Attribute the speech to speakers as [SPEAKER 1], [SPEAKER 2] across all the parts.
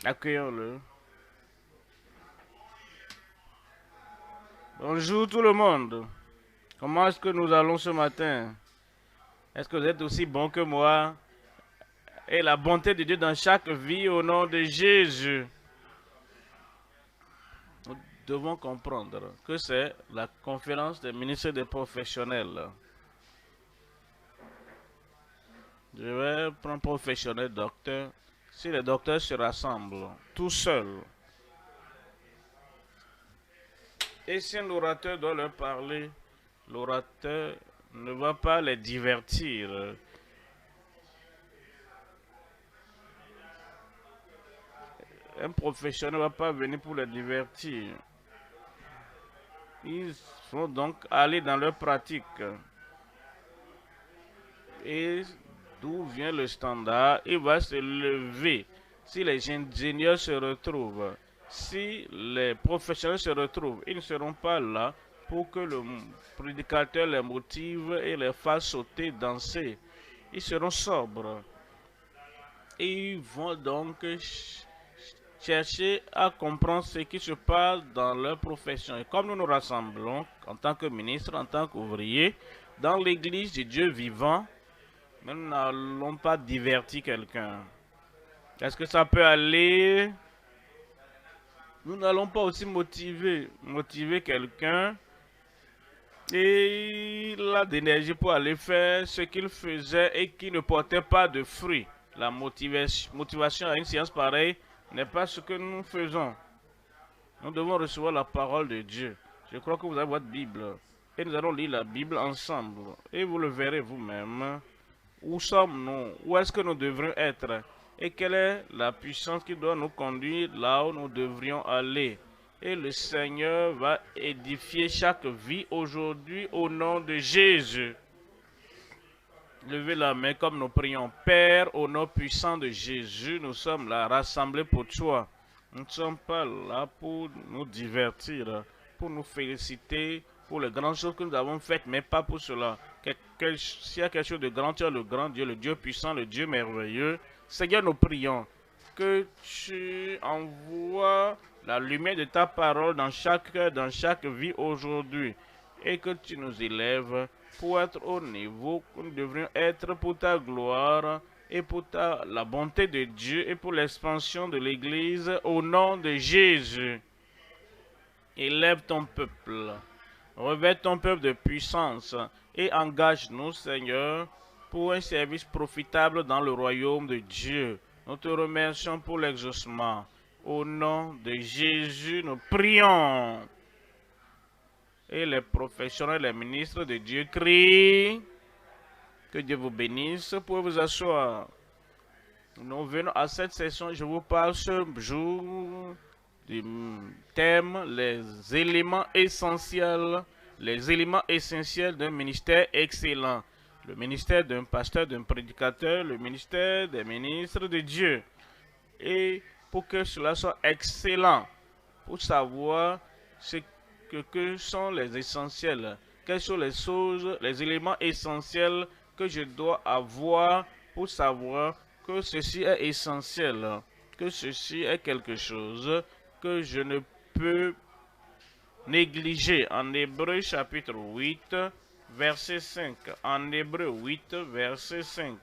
[SPEAKER 1] Accueillons-le. Bonjour tout le monde. Comment est-ce que nous allons ce matin? Est-ce que vous êtes aussi bon que moi? Et la bonté de Dieu dans chaque vie au nom de Jésus. Nous devons comprendre que c'est la conférence des ministres des professionnels. Je vais prendre professionnel docteur. Si les docteurs se rassemblent tout seuls, et si un orateur doit leur parler, l'orateur ne va pas les divertir. Un professionnel ne va pas venir pour les divertir. Ils vont donc aller dans leur pratique. Et d'où vient le standard, il va se lever. Si les ingénieurs se retrouvent, si les professionnels se retrouvent, ils ne seront pas là pour que le prédicateur les motive et les fasse sauter, danser. Ils seront sobres. Et ils vont donc chercher à comprendre ce qui se passe dans leur profession. Et comme nous nous rassemblons en tant que ministres, en tant qu'ouvriers, dans l'église de Dieu vivant, mais nous n'allons pas divertir quelqu'un. Est-ce que ça peut aller? Nous n'allons pas aussi motiver quelqu'un et il a d'énergie pour aller faire ce qu'il faisait et qui ne portait pas de fruits. La motivation à une séance pareille n'est pas ce que nous faisons. Nous devons recevoir la parole de Dieu. Je crois que vous avez votre Bible. Et nous allons lire la Bible ensemble. Et vous le verrez vous-même. Où sommes-nous? Où est-ce que nous devrions être? Et quelle est la puissance qui doit nous conduire là où nous devrions aller? Et le Seigneur va édifier chaque vie aujourd'hui au nom de Jésus. Levez la main comme nous prions. Père, au nom puissant de Jésus, nous sommes là rassemblés pour toi. Nous ne sommes pas là pour nous divertir, pour nous féliciter pour les grandes choses que nous avons faites, mais pas pour cela. S'il y a quelque chose de grand, tu es le grand Dieu, le Dieu puissant, le Dieu merveilleux. Seigneur, nous prions que tu envoies la lumière de ta parole dans chaque cœur, dans chaque vie aujourd'hui, et que tu nous élèves pour être au niveau que nous devrions être pour ta gloire et pour la bonté de Dieu et pour l'expansion de l'Église au nom de Jésus. Élève ton peuple, revêt ton peuple de puissance et engage-nous, Seigneur, pour un service profitable dans le royaume de Dieu. Nous te remercions pour l'exaucement. Au nom de Jésus, nous prions. Et les professionnels, les ministres de Dieu crient. Que Dieu vous bénisse. Vous pouvez vous asseoir. Nous venons à cette session. Je vous parle ce jour du thème les éléments essentiels. Les éléments essentiels d'un ministère excellent. Le ministère d'un pasteur, d'un prédicateur, le ministère des ministres de Dieu. Et pour que cela soit excellent, pour savoir ce que sont les essentiels, quelles sont les choses, les éléments essentiels que je dois avoir pour savoir que ceci est essentiel, que ceci est quelque chose que je ne peux négliger. En Hébreu chapitre 8, verset 5. En Hébreu 8, verset 5.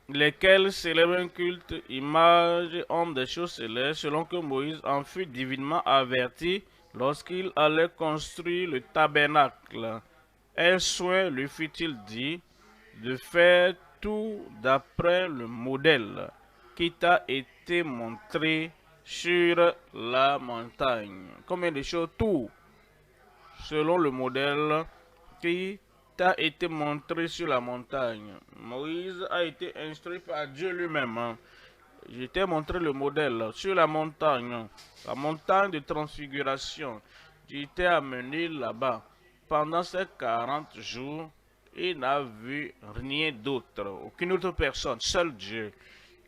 [SPEAKER 1] Lesquels célèbrent un culte, image, homme des choses célestes, selon que Moïse en fut divinement averti lorsqu'il allait construire le tabernacle. Un soin lui fut-il dit de faire tout d'après le modèle qui t'a été montré sur la montagne. Combien de choses? Tout selon le modèle qui t'a été montré sur la montagne. Moïse a été instruit par Dieu lui-même. Je t'ai montré le modèle sur la montagne de transfiguration. Je t'ai amené là-bas. Pendant ces 40 jours, il n'a vu rien d'autre, aucune autre personne, seul Dieu.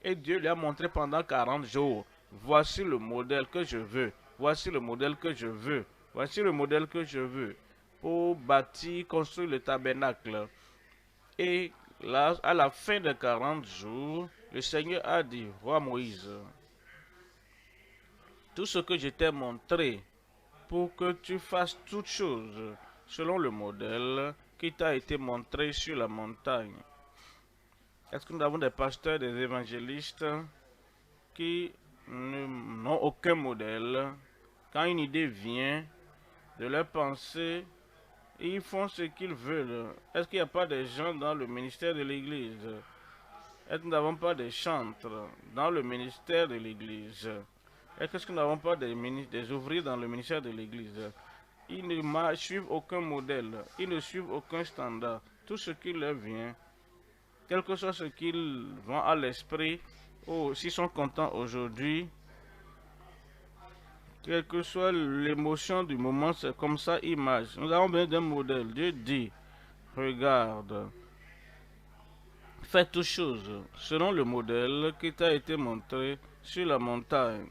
[SPEAKER 1] Et Dieu lui a montré pendant 40 jours, voici le modèle que je veux, voici le modèle que je veux, voici le modèle que je veux. pour bâtir, construire le tabernacle. Et là, à la fin de 40 jours, le Seigneur a dit, roi Moïse, tout ce que je t'ai montré pour que tu fasses toutes choses selon le modèle qui t'a été montré sur la montagne. Est-ce que nous avons des pasteurs, des évangélistes qui n'ont aucun modèle? Quand une idée vient de leur pensée, ils font ce qu'ils veulent. Est-ce qu'il n'y a pas des gens dans le ministère de l'Église? Est-ce que nous n'avons pas des chantres dans le ministère de l'Église? Est-ce que nous n'avons pas des ouvriers dans le ministère de l'Église? Ils ne suivent aucun modèle, ils ne suivent aucun standard. Tout ce qui leur vient, quel que soit ce qu'ils vont à l'esprit, ou s'ils sont contents aujourd'hui, quelle que soit l'émotion du moment, c'est comme ça, image. Nous avons besoin d'un modèle. Dieu dit, regarde, fais toutes choses selon le modèle qui t'a été montré sur la montagne.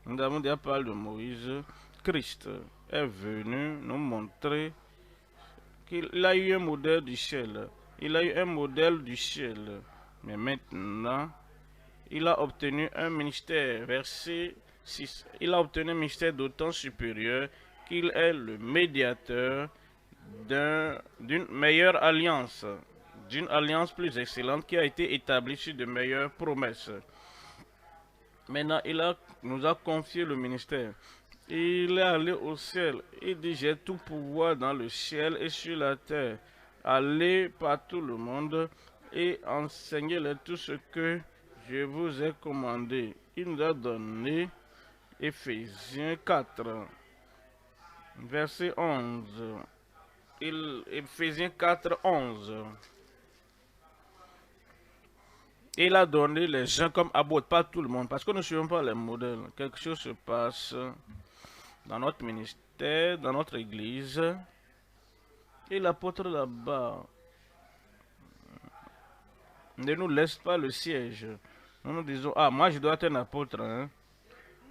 [SPEAKER 1] Nous avons déjà parlé de Moïse. Christ est venu nous montrer qu'il a eu un modèle du ciel. Il a eu un modèle du ciel. Mais maintenant, il a obtenu un ministère. Verset 6. Il a obtenu un ministère d'autant supérieur qu'il est le médiateur d'une meilleure alliance. D'une alliance plus excellente qui a été établie sur de meilleures promesses. Maintenant, nous a confié le ministère. Il est allé au ciel. Il dit, j'ai tout pouvoir dans le ciel et sur la terre. Allez par tout le monde et enseignez-les tout ce que je vous ai commandé. Il nous a donné Éphésiens 4, verset 11. Éphésiens 4, 11. Il a donné les uns comme apôtres, pas tout le monde, parce que nous ne suivons pas les modèles. Quelque chose se passe dans notre ministère, dans notre église. Et l'apôtre là-bas ne nous laisse pas le siège. Nous nous disons, ah, moi je dois être un apôtre. Hein?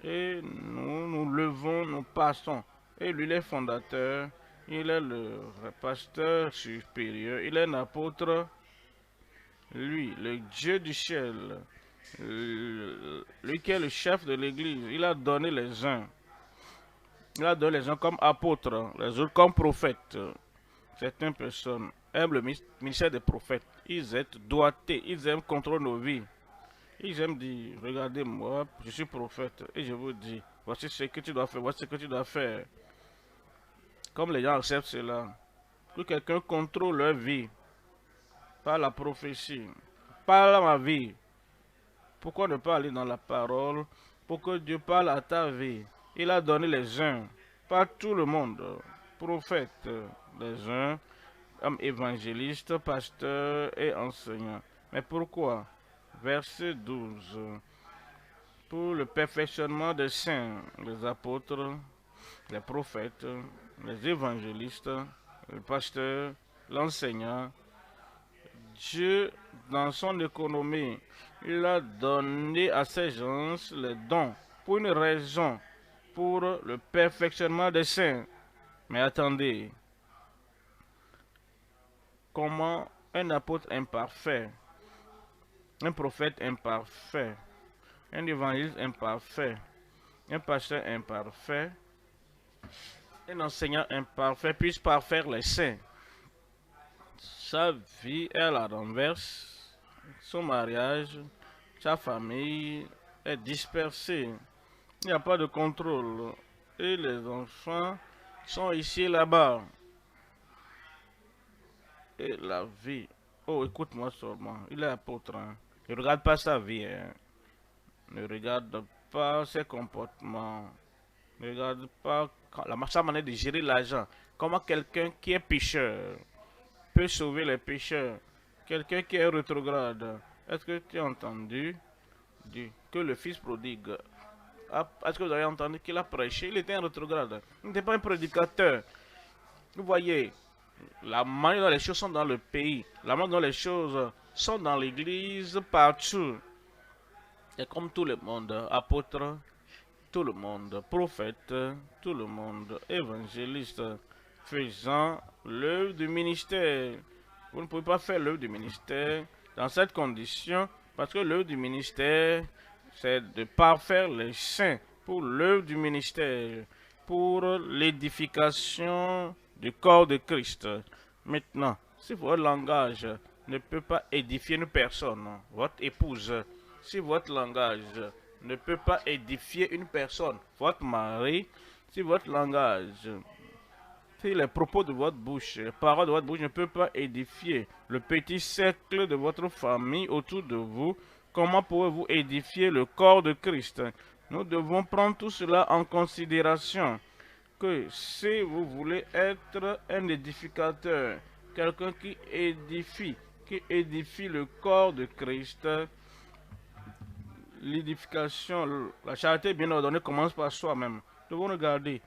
[SPEAKER 1] Et nous nous levons, nous passons. Et lui, il est fondateur, il est le pasteur supérieur, il est un apôtre. Lui, le Dieu du ciel, lui qui est le chef de l'église, il a donné les uns. Il a donné les uns comme apôtres, les autres comme prophètes. Certaines personnes aiment le ministère des prophètes. Ils aiment doigtés, ils aiment contrôler nos vies. Ils aiment dire, regardez-moi, je suis prophète et je vous dis, voici ce que tu dois faire, voici ce que tu dois faire. Comme les gens acceptent cela, que quelqu'un contrôle leur vie par la prophétie, par ma vie. Pourquoi ne pas aller dans la parole pour que Dieu parle à ta vie? Il a donné les uns, pas tout le monde, prophètes, les uns, comme évangélistes, pasteurs et enseignants. Mais pourquoi? Verset 12. Pour le perfectionnement des saints, les apôtres, les prophètes, les évangélistes, les pasteurs, l'enseignant. Dieu, dans son économie, il a donné à ces gens les dons pour une raison, pour le perfectionnement des saints. Mais attendez, comment un apôtre imparfait, un prophète imparfait, un évangéliste imparfait, un pasteur imparfait, un enseignant imparfait puisse parfaire les saints? Sa vie est à la renverse, son mariage, sa famille est dispersée. Il n'y a pas de contrôle. Et les enfants sont ici et là-bas. Et la vie. Oh, écoute-moi seulement. Il est apôtre. Hein. Ne regarde pas sa vie. Hein. Ne regarde pas ses comportements. Ne regarde pas sa manière de gérer l'argent. Comment quelqu'un qui est pécheur peut sauver les pécheurs. Quelqu'un qui est rétrograde. Est-ce que tu as entendu dire que le fils prodigue, est-ce que vous avez entendu qu'il a prêché? Il était un rétrograde. Il n'était pas un prédicateur. Vous voyez, la manière dont les choses sont dans le pays, la manière dont les choses sont dans l'église, partout. Et comme tout le monde, apôtre, tout le monde, prophète, tout le monde, évangéliste, faisant l'œuvre du ministère. Vous ne pouvez pas faire l'œuvre du ministère dans cette condition, parce que l'œuvre du ministère, c'est de parfaire les saints pour l'œuvre du ministère, pour l'édification du corps de Christ. Maintenant, si votre langage ne peut pas édifier une personne, votre épouse, si votre langage ne peut pas édifier une personne, votre mari, si votre langage, si les propos de votre bouche, les paroles de votre bouche ne peuvent pas édifier le petit cercle de votre famille autour de vous, comment pouvez-vous édifier le corps de Christ? Nous devons prendre tout cela en considération, que si vous voulez être un édificateur, quelqu'un qui édifie le corps de Christ, l'édification, la charité bien ordonnée commence par soi-même. Nous devons regarder,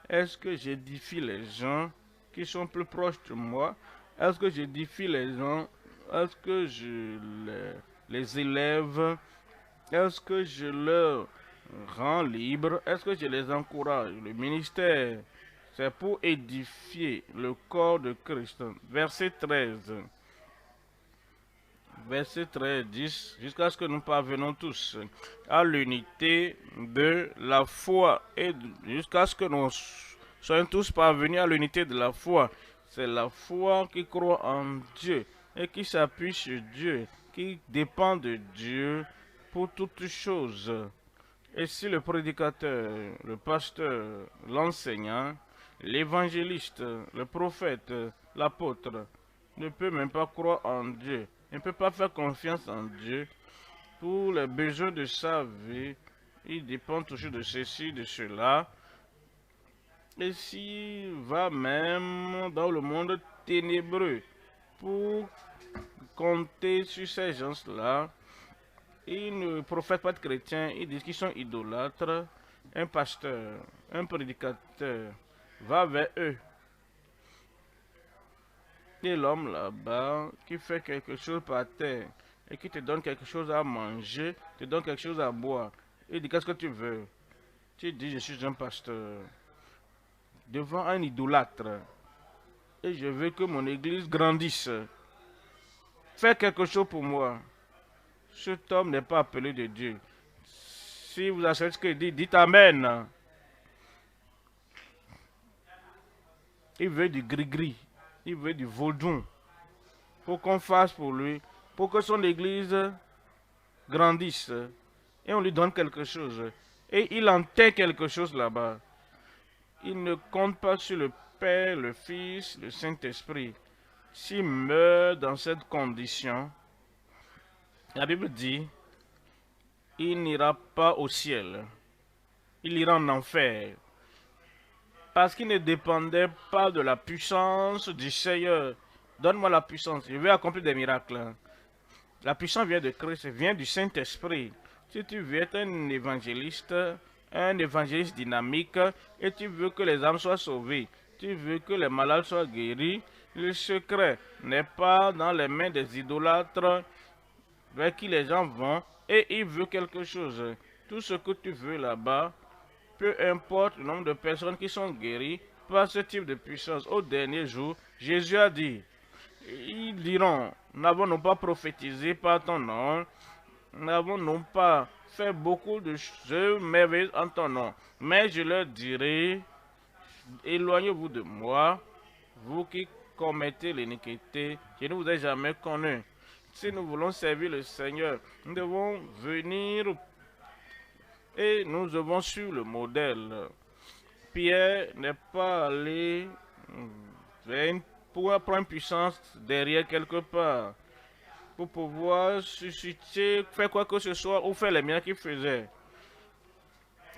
[SPEAKER 1] est-ce que j'édifie les gens qui sont plus proches de moi? Est-ce que j'édifie les gens? Est-ce que je les élève? Est-ce que je leur rends libre? Est-ce que je les encourage? Le ministère, c'est pour édifier le corps de Christ. Verset 13. Verset 13, 10, jusqu'à ce que nous parvenons tous à l'unité de la foi et jusqu'à ce que nous soyons tous parvenus à l'unité de la foi. C'est la foi qui croit en Dieu et qui s'appuie sur Dieu, qui dépend de Dieu pour toutes choses. Et si le prédicateur, le pasteur, l'enseignant, l'évangéliste, le prophète, l'apôtre ne peut même pas croire en Dieu, ne peut pas faire confiance en Dieu pour les besoins de sa vie, il dépend toujours de ceci, de cela. Et s'il va même dans le monde ténébreux pour compter sur ces gens-là, ils ne prophètent pas de chrétiens, ils disent qu'ils sont idolâtres. Un pasteur, un prédicateur va vers eux. Et l'homme là-bas qui fait quelque chose par terre et qui te donne quelque chose à manger, te donne quelque chose à boire. Il dit, qu'est-ce que tu veux? Tu dis, je suis un pasteur devant un idolâtre et je veux que mon église grandisse. Fais quelque chose pour moi. Cet homme n'est pas appelé de Dieu. Si vous achetez ce qu'il dit, dites Amen. Il veut du gris-gris. Il veut du vaudou. Pour qu'on fasse pour lui, pour que son église grandisse. Et on lui donne quelque chose. Et il enterre quelque chose là-bas. Il ne compte pas sur le Père, le Fils, le Saint-Esprit. S'il meurt dans cette condition, la Bible dit, il n'ira pas au ciel. Il ira en enfer. Parce qu'il ne dépendait pas de la puissance du Seigneur. Donne-moi la puissance, je vais accomplir des miracles. La puissance vient de Christ, vient du Saint-Esprit. Si tu veux être un évangéliste dynamique, et tu veux que les âmes soient sauvées, tu veux que les malades soient guéris, le secret n'est pas dans les mains des idolâtres vers qui les gens vont, et ils veulent quelque chose. Tout ce que tu veux là-bas, peu importe le nombre de personnes qui sont guéries par ce type de puissance. Au dernier jour, Jésus a dit, ils diront, n'avons-nous pas prophétisé par ton nom, n'avons-nous pas fait beaucoup de choses merveilleuses en ton nom, mais je leur dirai, éloignez-vous de moi, vous qui commettez l'iniquité, je ne vous ai jamais connu. Si nous voulons servir le Seigneur, nous devons venir et nous devons suivre le modèle. Pierre n'est pas allé pour prendre puissance derrière quelque part, pour pouvoir susciter, faire quoi que ce soit ou faire les miracles qu'il faisait.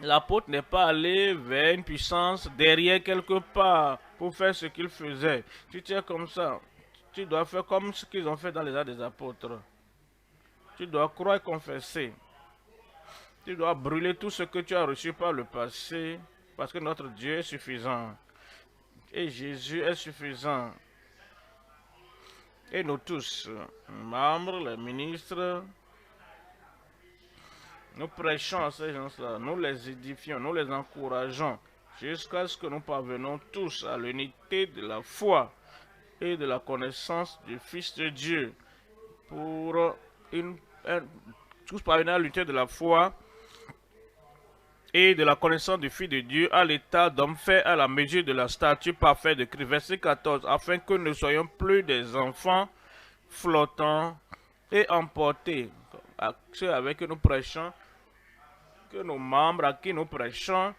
[SPEAKER 1] L'apôtre n'est pas allé vers une puissance derrière quelque part pour faire ce qu'il faisait. Si tu es comme ça, tu dois faire comme ce qu'ils ont fait dans les Actes des Apôtres. Tu dois croire et confesser. Tu dois brûler tout ce que tu as reçu par le passé, parce que notre Dieu est suffisant. Et Jésus est suffisant. Et nous tous, membres, les ministres, Nous prêchons à ces gens-là, nous les édifions, nous les encourageons, jusqu'à ce que nous parvenons tous à l'unité de la foi et de la connaissance du Fils de Dieu, pour tous parvenir à l'unité de la foi et de la connaissance du Fils de Dieu, à l'état d'homme fait à la mesure de la stature parfaite de Christ. Verset 14, afin que nous ne soyons plus des enfants flottants et emportés, à ceux avec qui nous prêchons, que nos membres à qui nous prêchons,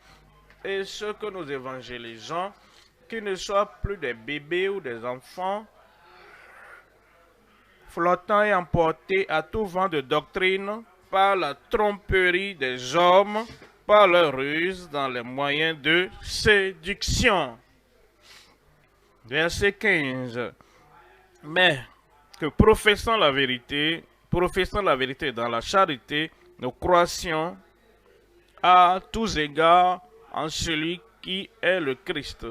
[SPEAKER 1] et ceux que nous évangélisons, qui ne soient plus des bébés ou des enfants flottant et emportés à tout vent de doctrine par la tromperie des hommes, par leur ruse dans les moyens de séduction. Verset 15. Mais que professant la vérité dans la charité, nous croissions à tous égards en celui qui est le Christ.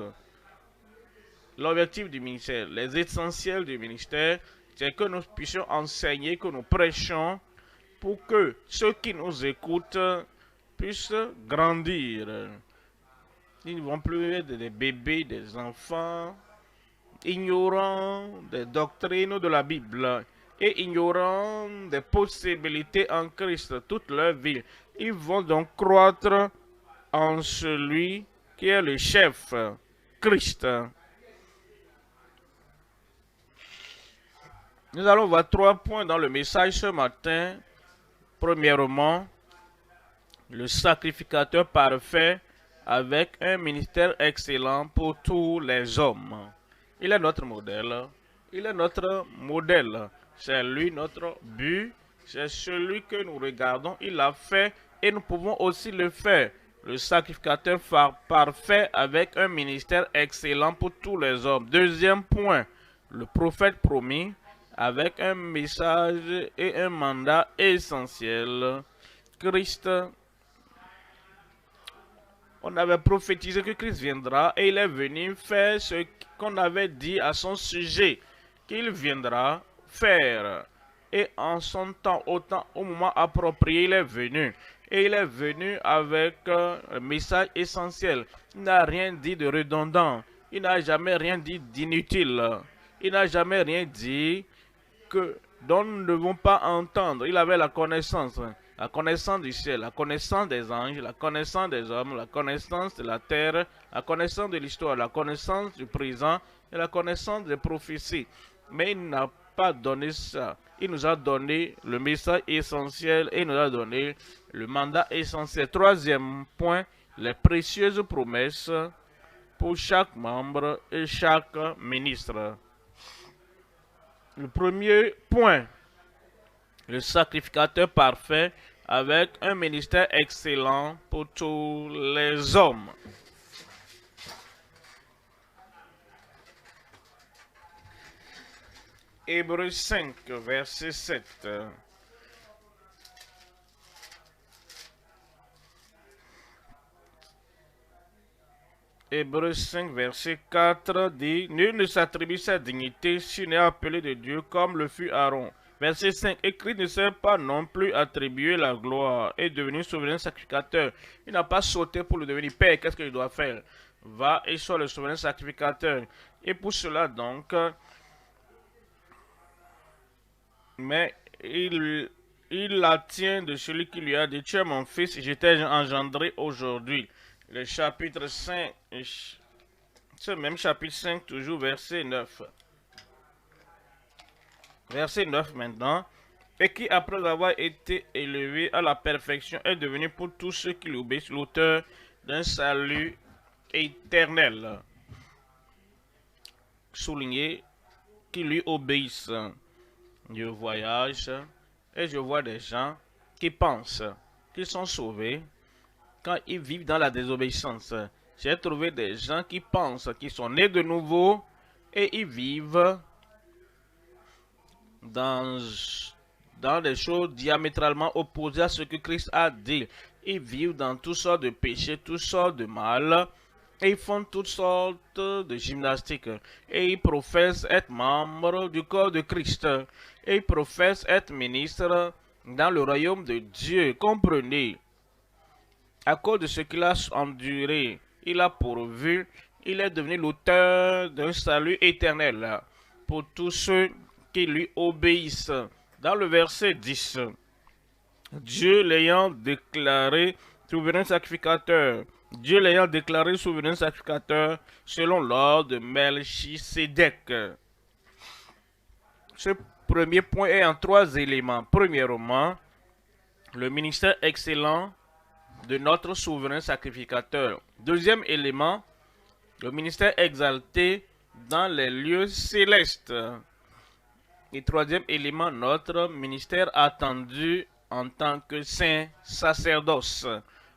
[SPEAKER 1] L'objectif du ministère, les essentiels du ministère, c'est que nous puissions enseigner, que nous prêchions pour que ceux qui nous écoutent puissent grandir. Ils ne vont plus être des bébés, des enfants, ignorants des doctrines de la Bible et ignorants des possibilités en Christ toute leur vie. Ils vont donc croître en celui qui est le chef, Christ. Nous allons voir 3 points dans le message ce matin. Premièrement, le sacrificateur parfait avec un ministère excellent pour tous les hommes. Il est notre modèle. Il est notre modèle. C'est lui notre but. C'est celui que nous regardons. Il l'a fait et nous pouvons aussi le faire. Le sacrificateur parfait avec un ministère excellent pour tous les hommes. Deuxième point, le prophète promis avec un message et un mandat essentiel. Christ, on avait prophétisé que Christ viendra et il est venu faire ce qu'on avait dit à son sujet, qu'il viendra faire. Et en son temps, au moment approprié, il est venu. Et il est venu avec un message essentiel. Il n'a rien dit de redondant. Il n'a jamais rien dit d'inutile. Il n'a jamais rien dit dont nous ne devons pas entendre. Il avait la connaissance du ciel, la connaissance des anges, la connaissance des hommes, la connaissance de la terre, la connaissance de l'histoire, la connaissance du présent et la connaissance des prophéties. Mais il n'a pas donné ça. Il nous a donné le message essentiel et il nous a donné le mandat essentiel. Troisième point, les précieuses promesses pour chaque membre et chaque ministre. Le premier point, le sacrificateur parfait avec un ministère excellent pour tous les hommes. Hébreux 5, verset 7. Hébreux 5, verset 4 dit « Nul ne s'attribue sa dignité s'il n'est appelé de Dieu comme le fut Aaron. » Verset 5. « Et Christ ne s'est pas non plus attribué la gloire et devenu souverain sacrificateur. » Il n'a pas sauté pour le devenir Père. Qu'est-ce qu'il doit faire? Va et sois le souverain sacrificateur. Et pour cela donc, mais il la tient de celui qui lui a dit « Tu es mon fils, je t'ai engendré aujourd'hui. » Le chapitre 5, ce même chapitre 5, toujours verset 9. Verset 9 maintenant. Et qui, après avoir été élevé à la perfection, est devenu pour tous ceux qui l'obéissent l'auteur d'un salut éternel. Souligné, qui lui obéissent. Je voyage et je vois des gens qui pensent qu'ils sont sauvés quand ils vivent dans la désobéissance. J'ai trouvé des gens qui pensent qu'ils sont nés de nouveau et ils vivent dans des choses diamétralement opposées à ce que Christ a dit. Ils vivent dans toutes sortes de péchés, toutes sortes de mal, et ils font toutes sortes de gymnastiques. Et ils professent être membres du corps de Christ. Et ils professent être ministres dans le royaume de Dieu. Comprenez, à cause de ce qu'il a enduré, il a pourvu, il est devenu l'auteur d'un salut éternel pour tous ceux qui lui obéissent. Dans le verset 10, Dieu l'ayant déclaré souverain sacrificateur, Dieu l'ayant déclaré souverain sacrificateur selon l'ordre de Melchisédek. Ce premier point est en 3 éléments. Premièrement, le ministère excellent de notre souverain sacrificateur. Deuxième élément, le ministère exalté dans les lieux célestes. Et troisième élément, notre ministère attendu en tant que saint sacerdoce.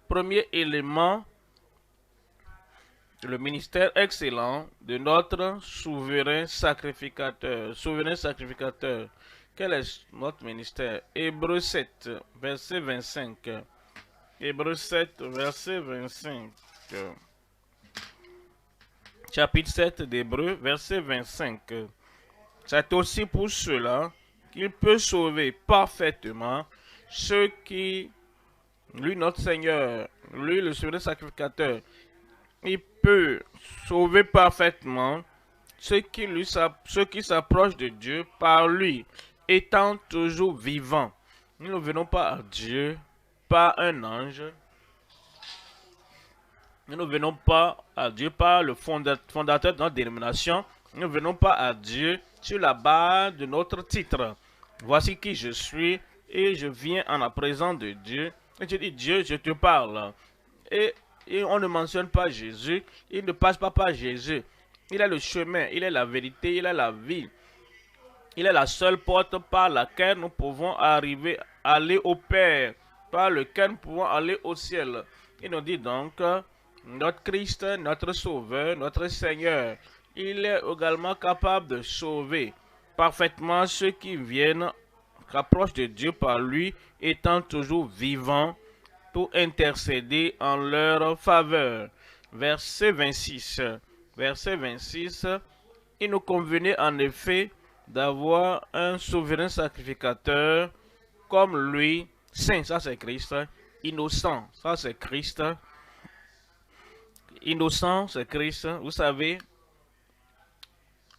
[SPEAKER 1] Premier élément, le ministère excellent de notre souverain sacrificateur. Souverain sacrificateur. Quel est notre ministère? Hébreux 7, verset 25. Hébreux 7, verset 25. Chapitre 7 d'Hébreux, verset 25. C'est aussi pour cela qu'il peut sauver parfaitement ceux qui, lui notre Seigneur, lui le souverain sacrificateur, il peut sauver parfaitement ceux qui s'approchent de Dieu par lui, étant toujours vivants. Nous ne venons pas à Dieu par un ange. Nous ne venons pas à Dieu par le fondateur de notre dénomination. Nous ne venons pas à Dieu sur la base de notre titre. Voici qui je suis et je viens en la présence de Dieu. Et je dis, Dieu, je te parle. Et on ne mentionne pas Jésus. Il ne passe pas par Jésus. Il est le chemin, il est la vérité, il est la vie. Il est la seule porte par laquelle nous pouvons aller au Père, par lequel nous pouvons aller au ciel. Il nous dit donc, notre Christ, notre Sauveur, notre Seigneur, il est également capable de sauver parfaitement ceux qui viennent, rapprochent de Dieu par lui, étant toujours vivants pour intercéder en leur faveur. Verset 26. Verset 26. Il nous convenait en effet d'avoir un souverain sacrificateur comme lui, saint, ça c'est Christ, innocent, ça c'est Christ, innocent c'est Christ. Vous savez,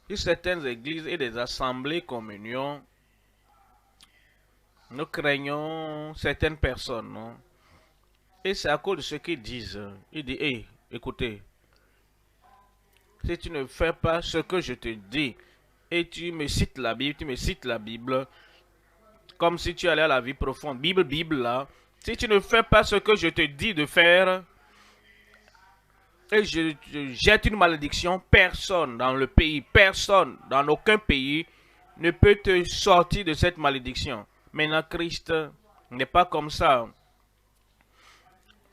[SPEAKER 1] dans certaines églises et des assemblées communion, nous craignons certaines personnes, non? Et c'est à cause de ce qu'ils disent. Ils disent, hey, écoutez, si tu ne fais pas ce que je te dis, et tu me cites la Bible, comme si tu allais à la vie profonde, Bible là, si tu ne fais pas ce que je te dis de faire, et je jette une malédiction, personne dans le pays, personne dans aucun pays ne peut te sortir de cette malédiction. Maintenant, Christ n'est pas comme ça.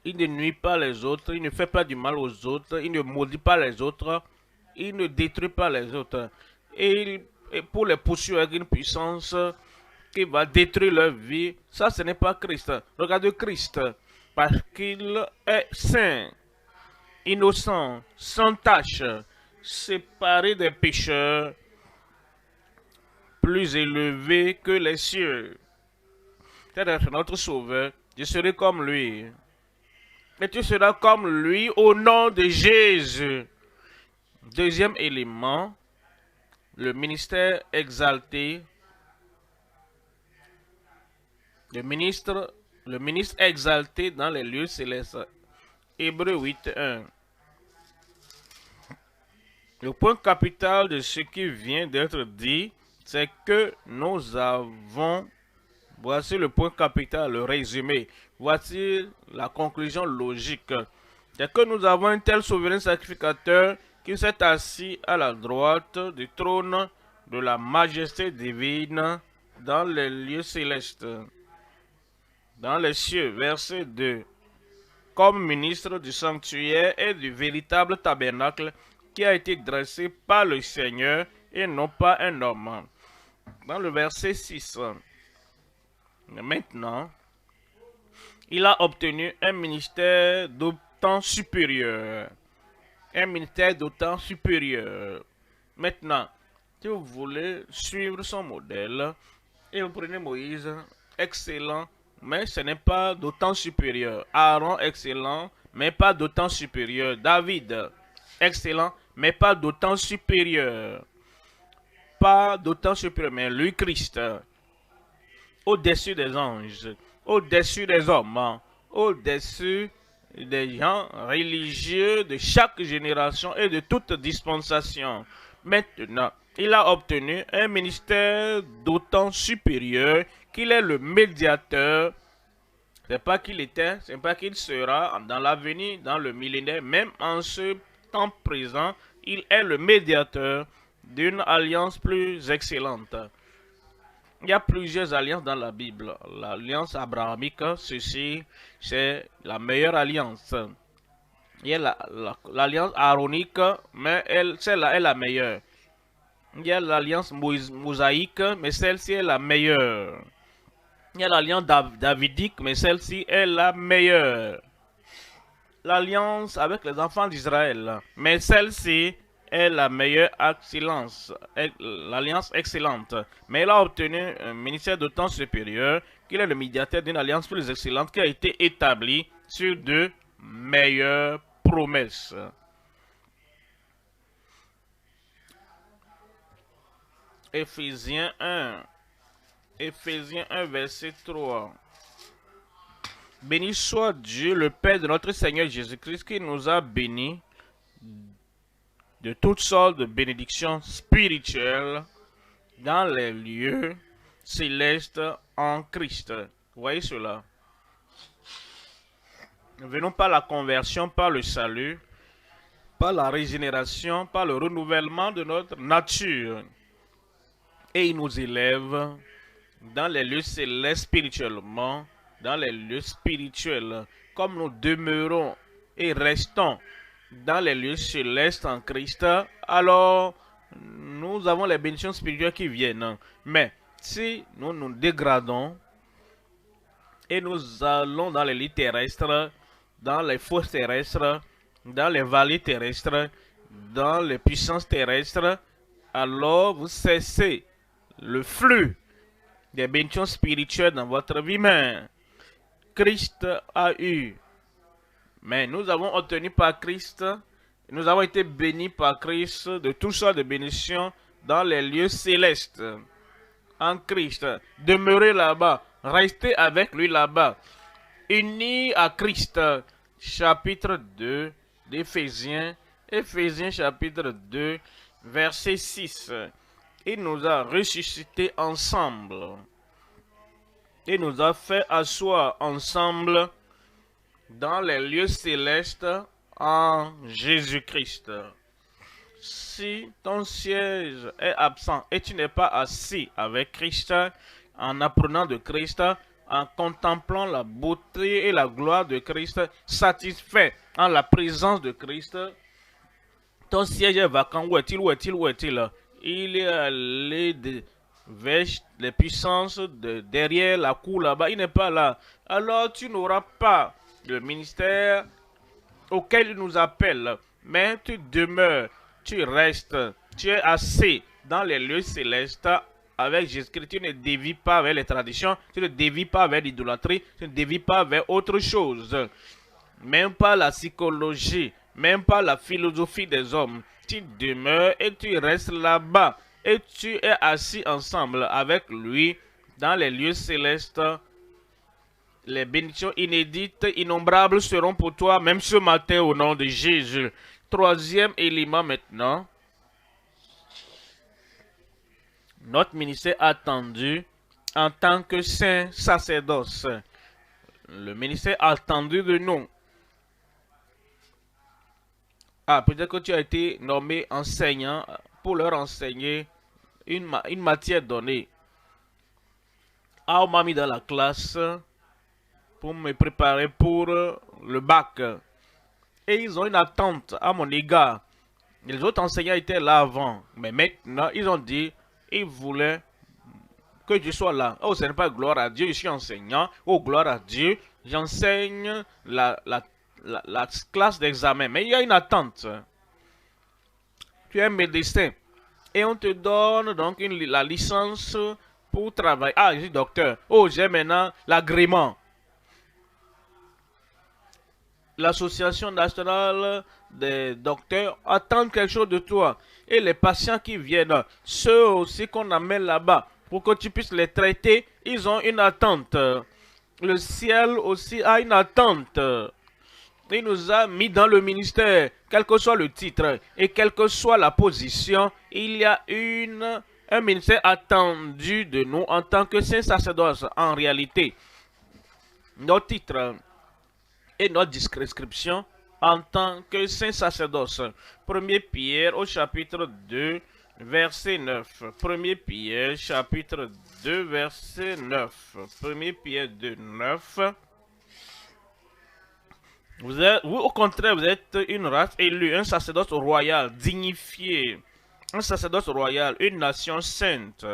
[SPEAKER 1] Il ne nuit pas les autres, il ne fait pas du mal aux autres, il ne maudit pas les autres, il ne détruit pas les autres. Et pour les poursuivre avec une puissance qui va détruire leur vie, ça ce n'est pas Christ. Regardez Christ, parce qu'il est saint, innocent, sans tache, séparé des pécheurs, plus élevé que les cieux. C'est notre Sauveur, je serai comme lui. Et tu seras comme lui au nom de Jésus. Deuxième élément, le ministère exalté. Le ministre exalté dans les lieux célestes. Hébreux 8.1. Le point capital de ce qui vient d'être dit, c'est que nous avons, voici le point capital, le résumé, voici la conclusion logique, c'est que nous avons un tel souverain sacrificateur qui s'est assis à la droite du trône de la majesté divine dans les lieux célestes, dans les cieux. Verset 2. Comme ministre du sanctuaire et du véritable tabernacle qui a été dressé par le Seigneur et non pas un homme. Dans le verset 6. Maintenant, il a obtenu un ministère d'autant supérieur. Un ministère d'autant supérieur. Maintenant, si vous voulez suivre son modèle, et vous prenez Moïse, excellent, mais ce n'est pas d'autant supérieur. Aaron, excellent, mais pas d'autant supérieur. David, excellent, mais pas d'autant supérieur. Pas d'autant supérieur, mais lui, Christ, au-dessus des anges, au-dessus des hommes, au-dessus des gens religieux de chaque génération et de toute dispensation. Maintenant, il a obtenu un ministère d'autant supérieur qu'il est le médiateur. C'est pas qu'il était, c'est pas qu'il sera dans l'avenir, dans le millénaire, même en ce temps présent, il est le médiateur d'une alliance plus excellente. Il y a plusieurs alliances dans la Bible. L'alliance abrahamique, ceci, c'est la meilleure alliance. Il y a l'alliance aaronique, mais celle-là est la meilleure. Il y a l'alliance mosaïque, mais celle-ci est la meilleure. Il y a l'alliance davidique, mais celle-ci est la meilleure. L'alliance avec les enfants d'Israël, mais celle-ci est la meilleure excellence, l'alliance excellente. Mais il a obtenu un ministère d'autant supérieur qu'il est le médiateur d'une alliance plus excellente qui a été établie sur de meilleures promesses. Éphésiens 1, verset 3. Béni soit Dieu, le Père de notre Seigneur Jésus-Christ, qui nous a bénis de toutes sortes de bénédictions spirituelles dans les lieux célestes en Christ. Vous voyez cela? Nous venons par la conversion, par le salut, par la régénération, par le renouvellement de notre nature. Et il nous élève dans les lieux célestes spirituellement, dans les lieux spirituels, comme nous demeurons et restons dans les lieux célestes en Christ, alors nous avons les bénédictions spirituelles qui viennent. Mais si nous nous dégradons et nous allons dans les lits terrestres, dans les fosses terrestres, dans les vallées terrestres, dans les puissances terrestres, alors vous cessez le flux des bénédictions spirituelles dans votre vie. Mais Christ a eu. Mais nous avons obtenu par Christ, nous avons été bénis par Christ de toutes sortes de bénédictions dans les lieux célestes. En Christ, demeurez là-bas, restez avec lui là-bas, unis à Christ. Chapitre 2 d'Éphésiens, Éphésiens chapitre 2, verset 6. Il nous a ressuscités ensemble. Il nous a fait asseoir ensemble dans les lieux célestes en Jésus-Christ. Si ton siège est absent et tu n'es pas assis avec Christ, en apprenant de Christ, en contemplant la beauté et la gloire de Christ, satisfait en la présence de Christ, ton siège est vacant. Où est-il? Où est-il? Où est-il? Il est allé vers les puissances derrière la cour là-bas. Il n'est pas là. Alors tu n'auras pas le ministère auquel il nous appelle, mais tu demeures, tu restes, tu es assis dans les lieux célestes avec Jésus-Christ. Tu ne dévies pas vers les traditions, tu ne dévies pas vers l'idolâtrie, tu ne dévies pas vers autre chose, même pas la psychologie, même pas la philosophie des hommes. Tu demeures et tu restes là-bas et tu es assis ensemble avec lui dans les lieux célestes. Les bénédictions inédites, innombrables seront pour toi, même ce matin au nom de Jésus. Troisième élément maintenant. Notre ministère attendu en tant que saint sacerdoce. Le ministère attendu de nous. Ah, peut-être que tu as été nommé enseignant pour leur enseigner une matière donnée. Ah, on m'a mis dans la classe pour me préparer pour le bac. Et ils ont une attente à mon égard. Les autres enseignants étaient là avant. Mais maintenant, ils ont dit, ils voulaient que je sois là. Oh, ce n'est pas gloire à Dieu, je suis enseignant. Oh, gloire à Dieu, j'enseigne la classe d'examen. Mais il y a une attente. Tu es médecin. Et on te donne donc la licence pour travailler. Ah, je suis docteur. Oh, j'ai maintenant l'agrément. L'Association nationale des docteurs attend quelque chose de toi. Et les patients qui viennent, ceux aussi qu'on amène là-bas, pour que tu puisses les traiter, ils ont une attente. Le ciel aussi a une attente. Il nous a mis dans le ministère, quel que soit le titre et quelle que soit la position, il y a un ministère attendu de nous en tant que saint sacerdoce. En réalité, notre titre et notre description en tant que saint sacerdoce. 1er Pierre au chapitre 2, verset 9. 1er Pierre, chapitre 2, verset 9. 1er Pierre 2, 9. Vous, au contraire, vous êtes une race élue, un sacerdoce royal, dignifié, un sacerdoce royal, une nation sainte,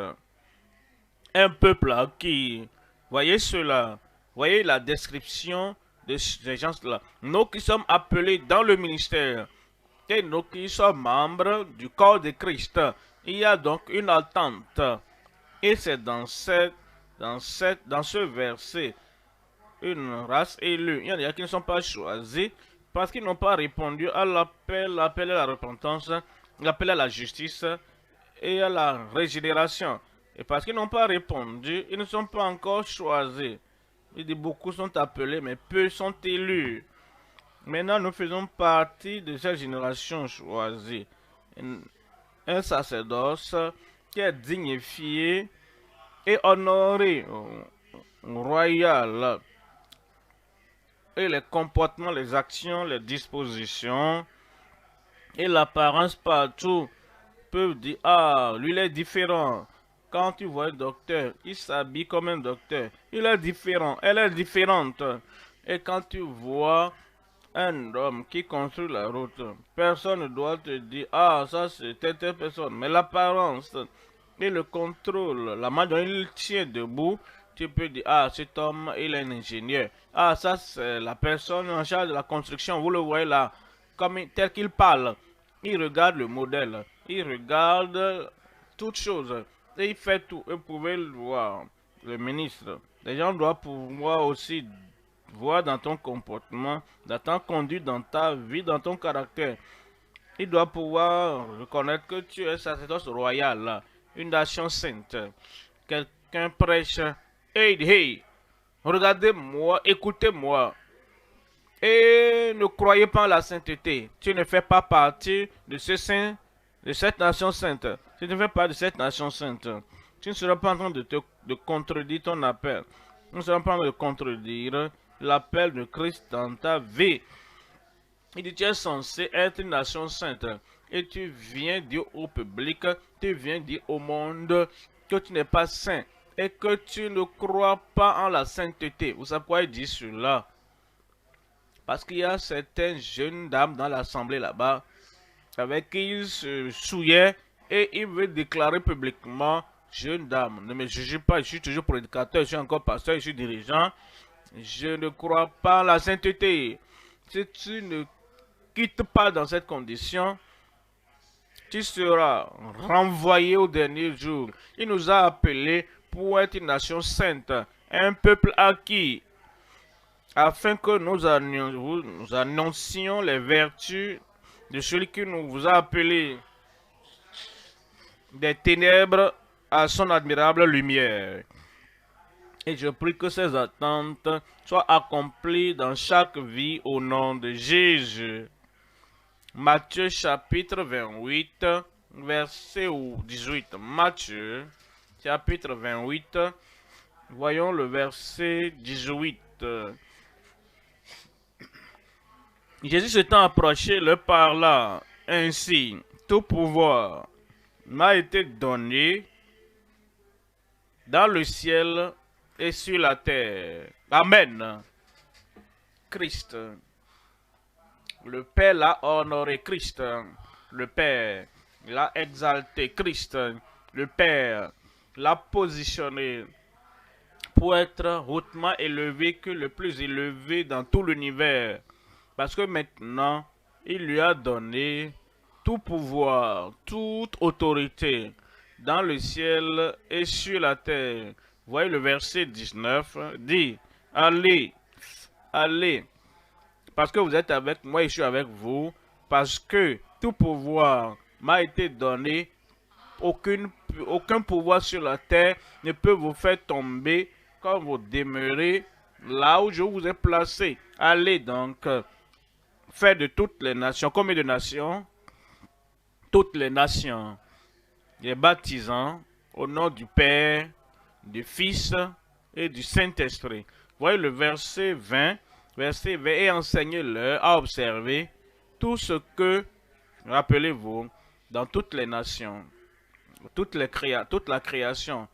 [SPEAKER 1] un peuple acquis. Voyez cela, voyez la description de ces gens-là. Nous qui sommes appelés dans le ministère et nous qui sommes membres du corps de Christ, il y a donc une attente. Et c'est dans ce verset, une race élue. Il y en a qui ne sont pas choisis parce qu'ils n'ont pas répondu à l'appel à la repentance, l'appel à la justice et à la régénération. Et parce qu'ils n'ont pas répondu, ils ne sont pas encore choisis. Il dit beaucoup sont appelés, mais peu sont élus. Maintenant, nous faisons partie de cette génération choisie. Un sacerdoce qui est dignifié et honoré, royal. Et les comportements, les actions, les dispositions et l'apparence partout peuvent dire, ah, lui il est différent. Quand tu vois un docteur, il s'habille comme un docteur. Il est différent, elle est différente. Et quand tu vois un homme qui construit la route, personne ne doit te dire, ah, ça c'est telle personne. Mais l'apparence et le contrôle, la manière dont il tient debout, tu peux dire, ah, cet homme, il est un ingénieur. Ah, ça, c'est la personne en charge de la construction. Vous le voyez là, comme tel qu'il parle. Il regarde le modèle. Il regarde toutes choses. Et il fait tout. Vous pouvez le voir. Le ministre. Les gens doivent pouvoir aussi voir dans ton comportement, dans ta conduite, dans ta vie, dans ton caractère. Il doit pouvoir reconnaître que tu es sacerdoce royal, une nation sainte. Quelqu'un prêche. Hey, regardez-moi, écoutez-moi. Et ne croyez pas en la sainteté. Tu ne fais pas partie de cette nation sainte. Tu ne fais pas de cette nation sainte. Tu ne seras pas en train de contredire ton appel. Tu ne seras pas en train de contredire l'appel de Christ dans ta vie. Il dit, tu es censé être une nation sainte. Et tu viens dire au public, tu viens dire au monde que tu n'es pas saint. Et que tu ne crois pas en la sainteté. Vous savez pourquoi il dit cela? Parce qu'il y a certaines jeunes dames dans l'assemblée là-bas avec qui il se souillait et il veut déclarer publiquement, jeune dame, ne me jugez pas, je suis toujours prédicateur, je suis encore pasteur, je suis dirigeant, je ne crois pas en la sainteté. Si tu ne quittes pas dans cette condition, tu seras renvoyé au dernier jour. Il nous a appelés pour être une nation sainte, un peuple acquis, afin que nous annoncions les vertus de celui qui nous vous a appelé des ténèbres à son admirable lumière. Et je prie que ces attentes soient accomplies dans chaque vie au nom de Jésus. Matthieu chapitre 28, verset 18. Matthieu chapitre 28, voyons le verset 18. Jésus s'étant approché, leur parla ainsi, tout pouvoir m'a été donné dans le ciel et sur la terre. Amen. Christ. Le Père l'a honoré, Christ. Le Père l'a exalté, Christ. Le Père l'a positionné pour être hautement élevé que le plus élevé dans tout l'univers. Parce que maintenant, il lui a donné tout pouvoir, toute autorité. dans le ciel et sur la terre. Voyez le verset 19, dit, allez, allez, parce que vous êtes avec moi et je suis avec vous, parce que tout pouvoir m'a été donné, aucun pouvoir sur la terre ne peut vous faire tomber quand vous demeurez là où je vous ai placé. Allez donc, faire de toutes les nations, combien de nations? Toutes les nations, les baptisants au nom du Père, du Fils et du Saint-Esprit. Voyez le verset 20, et enseignez-leur à observer tout ce que, rappelez-vous, dans toutes les nations, toute la création,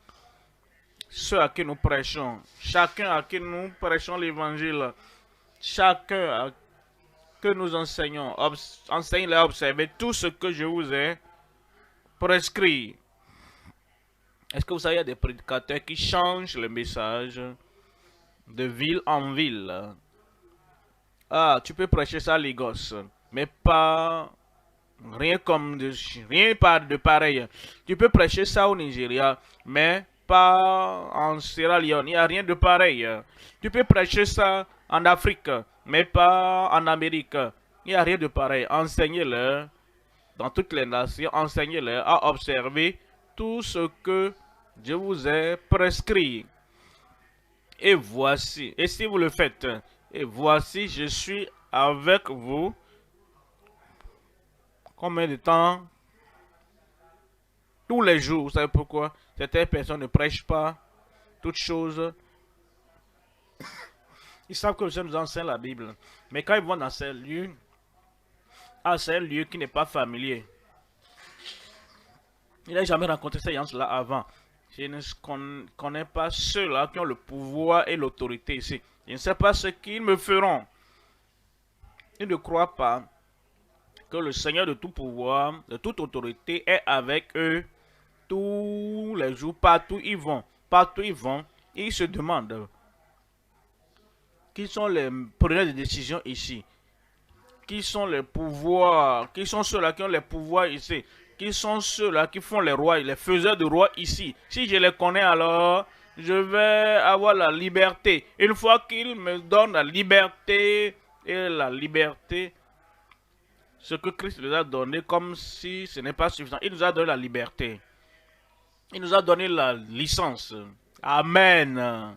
[SPEAKER 1] ceux à qui nous prêchons, chacun à qui nous prêchons l'évangile, chacun que nous enseignons, enseignez-les à observer tout ce que je vous ai prescrit. Est-ce que vous savez, il y a des prédicateurs qui changent le message de ville en ville. Ah, tu peux prêcher ça à Lagos, mais pas rien pas de pareil. Tu peux prêcher ça au Nigeria, mais pas en Sierra Leone. Il n'y a rien de pareil. Tu peux prêcher ça en Afrique, mais pas en Amérique. Il n'y a rien de pareil. Enseignez-leur dans toutes les nations, enseignez-leur à observer tout ce que je vous ai prescrit. Et voici, et si vous le faites, et voici, je suis avec vous. Combien de temps? Tous les jours. Vous savez pourquoi? Certaines personnes ne prêchent pas toutes choses. Ils savent que le Seigneur nous enseigne la Bible. Mais quand ils vont dans ces lieux, c'est un lieu qui n'est pas familier. Il n'a jamais rencontré ces gens-là avant. Je ne connais pas ceux-là qui ont le pouvoir et l'autorité ici. Je ne sais pas ce qu'ils me feront. Ils ne croient pas que le Seigneur de tout pouvoir, de toute autorité est avec eux tous les jours, partout ils vont. Partout ils vont, ils se demandent qui sont les preneurs de décision ici. Qui sont les pouvoirs, qui sont ceux-là qui ont les pouvoirs ici. Qui sont ceux-là qui font les rois, les faiseurs de rois ici. Si je les connais alors, je vais avoir la liberté. Une fois qu'ils me donnent la liberté, ce que Christ nous a donné, comme si ce n'est pas suffisant. Il nous a donné la liberté. Il nous a donné la licence. Amen.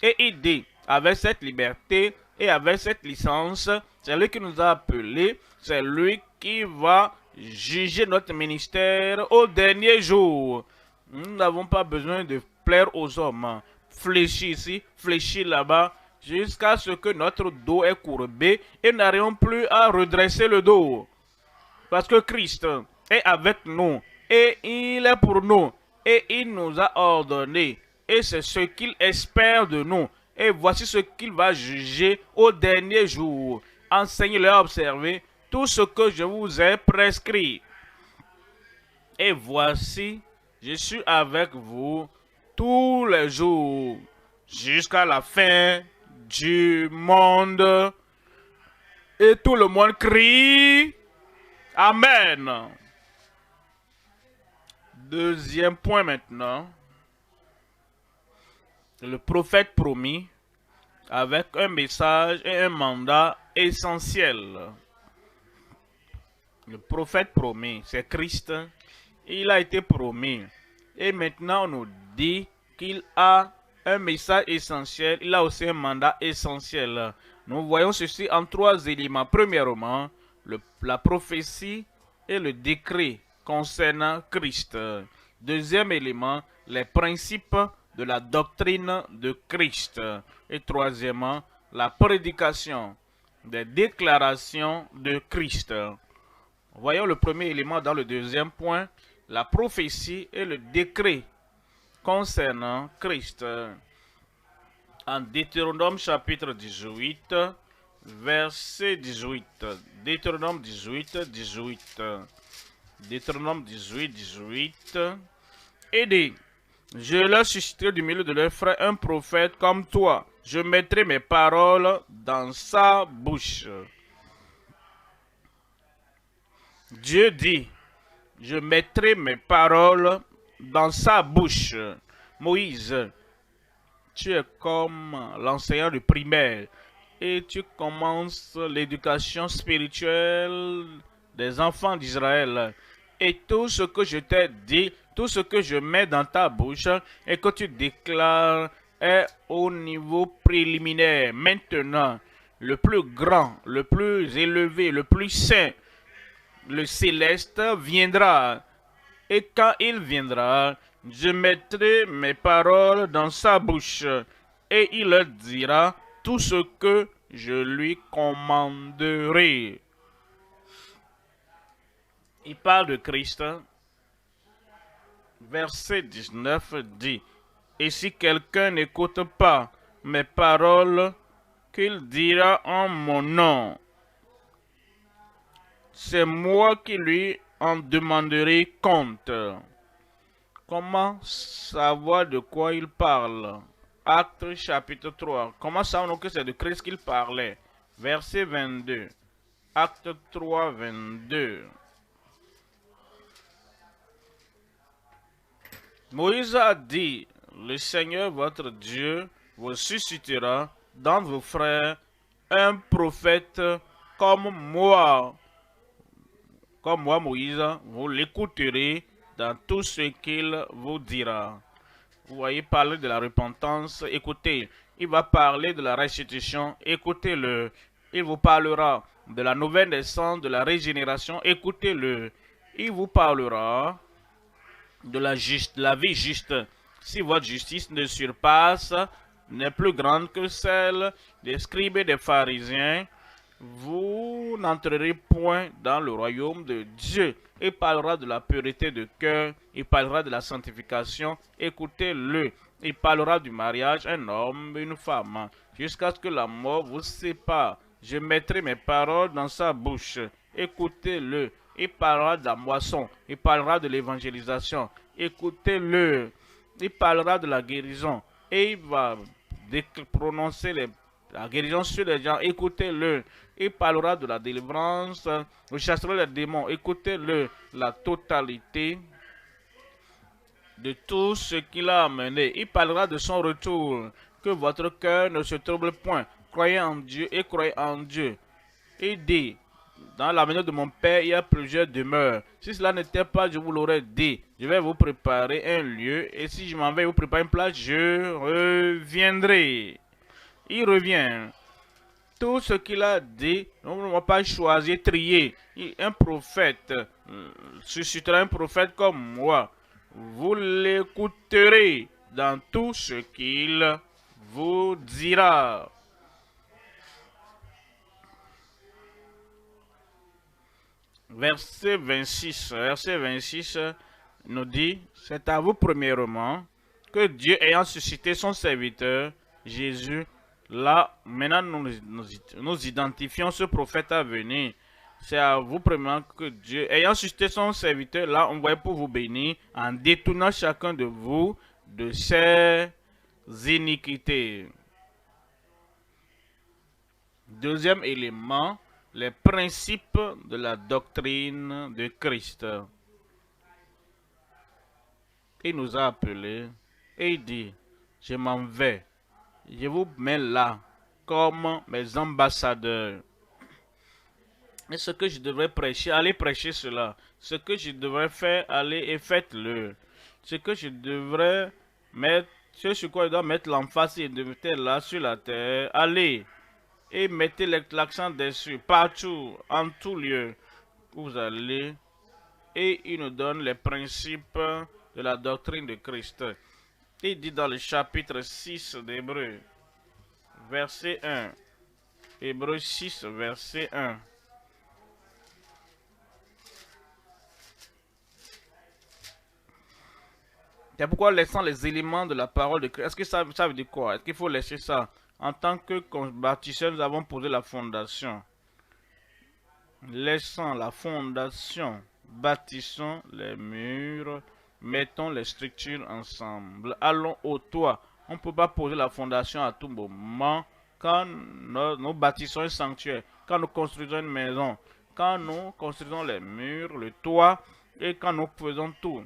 [SPEAKER 1] Et il dit, avec cette liberté et avec cette licence, c'est lui qui nous a appelés, c'est lui qui va juger notre ministère au dernier jour. Nous n'avons pas besoin de plaire aux hommes. Fléchis ici, fléchis là-bas, jusqu'à ce que notre dos est courbé et n'arrivons plus à redresser le dos. Parce que Christ est avec nous et il est pour nous et il nous a ordonné. Et c'est ce qu'il espère de nous. Et voici ce qu'il va juger au dernier jour. Enseignez-leur à observer tout ce que je vous ai prescrit. Et voici, je suis avec vous tous les jours jusqu'à la fin du monde. Et tout le monde crie Amen. Deuxième point maintenant. Le prophète promis avec un message et un mandat essentiel. Le prophète promis, c'est Christ. Il a été promis. Et maintenant, on nous dit qu'il a un message essentiel. Il a aussi un mandat essentiel. Nous voyons ceci en trois éléments. Premièrement, la prophétie et le décret concernant Christ. Deuxième élément, les principes de la doctrine de Christ. Et troisièmement, la prédication des déclarations de Christ. Voyons le premier élément dans le deuxième point, la prophétie et le décret concernant Christ. En Deutéronome chapitre 18, verset 18. Deutéronome 18, 18. Deutéronome 18, 18. Et dit, je leur susciterai du milieu de leurs frères un prophète comme toi. Je mettrai mes paroles dans sa bouche. Dieu dit, je mettrai mes paroles dans sa bouche. Moïse, tu es comme l'enseignant de primaire et tu commences l'éducation spirituelle des enfants d'Israël. Et tout ce que je t'ai dit, tout ce que je mets dans ta bouche et que tu déclares est au niveau préliminaire. Maintenant, le plus grand, le plus élevé, le plus saint, le céleste viendra. Et quand il viendra, je mettrai mes paroles dans sa bouche et il leur dira tout ce que je lui commanderai. Il parle de Christ. Verset 19 dit, et si quelqu'un n'écoute pas mes paroles qu'il dira en mon nom, c'est moi qui lui en demanderai compte. Comment savoir de quoi il parle? Acte chapitre 3. Comment savons-nous que c'est de Christ qu'il parlait? Verset 22. Acte 3, 22. Moïse a dit, le Seigneur votre Dieu vous suscitera dans vos frères un prophète comme moi. Comme moi, Moïse, vous l'écouterez dans tout ce qu'il vous dira. Vous voyez parler de la repentance, écoutez. Il va parler de la restitution, écoutez-le. Il vous parlera de la nouvelle naissance, de la régénération, écoutez-le. Il vous parlera de la vie juste. Si votre justice ne surpasse, n'est plus grande que celle des scribes et des pharisiens, vous n'entrerez point dans le royaume de Dieu. Il parlera de la pureté de cœur, il parlera de la sanctification, écoutez-le. Il parlera du mariage, un homme, une femme, jusqu'à ce que la mort vous sépare. Je mettrai mes paroles dans sa bouche, écoutez-le. Il parlera de la moisson, il parlera de l'évangélisation, écoutez-le. Il parlera de la guérison et il va prononcer la guérison sur les gens, écoutez-le. Il parlera de la délivrance, vous chasserez les démons, écoutez-le. La totalité de tout ce qu'il a amené. Il parlera de son retour, que votre cœur ne se trouble point. Croyez en Dieu et croyez en Dieu. Il dit, dans la maison de mon Père, il y a plusieurs demeures. Si cela n'était pas, je vous l'aurais dit. Je vais vous préparer un lieu, et si je m'en vais vous préparer une place, je reviendrai. Il revient. Tout ce qu'il a dit, on ne va pas choisir, trier. Un prophète suscitera un prophète comme moi. Vous l'écouterez dans tout ce qu'il vous dira. Verset 26 nous dit, c'est à vous premièrement que Dieu ayant suscité son serviteur, Jésus, là, maintenant nous identifions ce prophète à venir. C'est à vous premièrement que Dieu, ayant suscité son serviteur, là, on va pour vous bénir, en détournant chacun de vous de ses iniquités. Deuxième élément, les principes de la doctrine de Christ. Il nous a appelés et il dit, je m'en vais, je vous mets là comme mes ambassadeurs. Et ce que je devrais prêcher, allez prêcher cela. Ce que je devrais faire, allez et faites-le. Ce que je devrais mettre, ce sur quoi je dois mettre l'emphase et de mettre là sur la terre, allez et mettez l'accent dessus, partout, en tout lieu. Vous allez et il nous donne les principes de la doctrine de Christ. Il dit dans le chapitre 6 d'Hébreux, verset 1. Hébreux 6, verset 1. C'est pourquoi laissant les éléments de la parole de Christ. Est-ce que ça veut dire quoi? Est-ce qu'il faut laisser ça? En tant que bâtisseurs, nous avons posé la fondation. Laissant la fondation, bâtissons les murs, mettons les structures ensemble. Allons au toit. On ne peut pas poser la fondation à tout moment. Quand nous bâtissons un sanctuaire, quand nous construisons une maison, quand nous construisons les murs, le toit, Et quand nous faisons tout,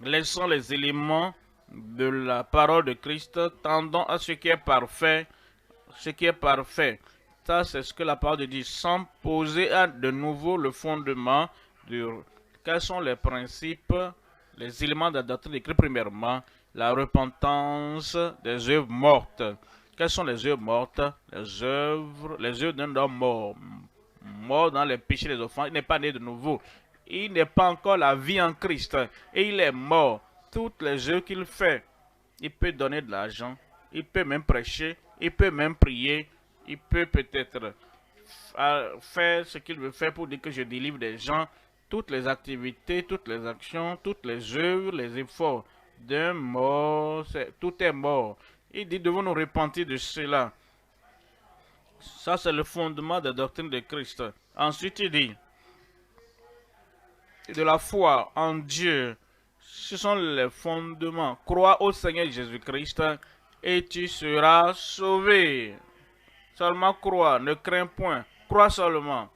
[SPEAKER 1] laissons les éléments de la parole de Christ, tendant à ce qui est parfait, ce qui est parfait. Ça, c'est ce que la parole dit, sans poser à de nouveau le fondement de quels sont les principes, les éléments de la doctrine écrits premièrement, la repentance des œuvres mortes. Quelles sont les œuvres mortes? Les œuvres d'un homme mort, mort dans les péchés des offenses. Il n'est pas né de nouveau. Il n'est pas encore la vie en Christ. Et il est mort. Toutes les œuvres qu'il fait, il peut donner de l'argent, il peut même prêcher, il peut même prier, il peut peut-être faire ce qu'il veut faire pour dire que je délivre des gens. Toutes les activités, toutes les actions, toutes les œuvres, les efforts d'un mort, tout est mort. Il dit, devons nous repentir de cela. Ça, c'est le fondement de la doctrine de Christ. Ensuite, il dit, de la foi en Dieu, ce sont les fondements. Crois au Seigneur Jésus-Christ et tu seras sauvé. Seulement crois, ne crains point. Crois seulement.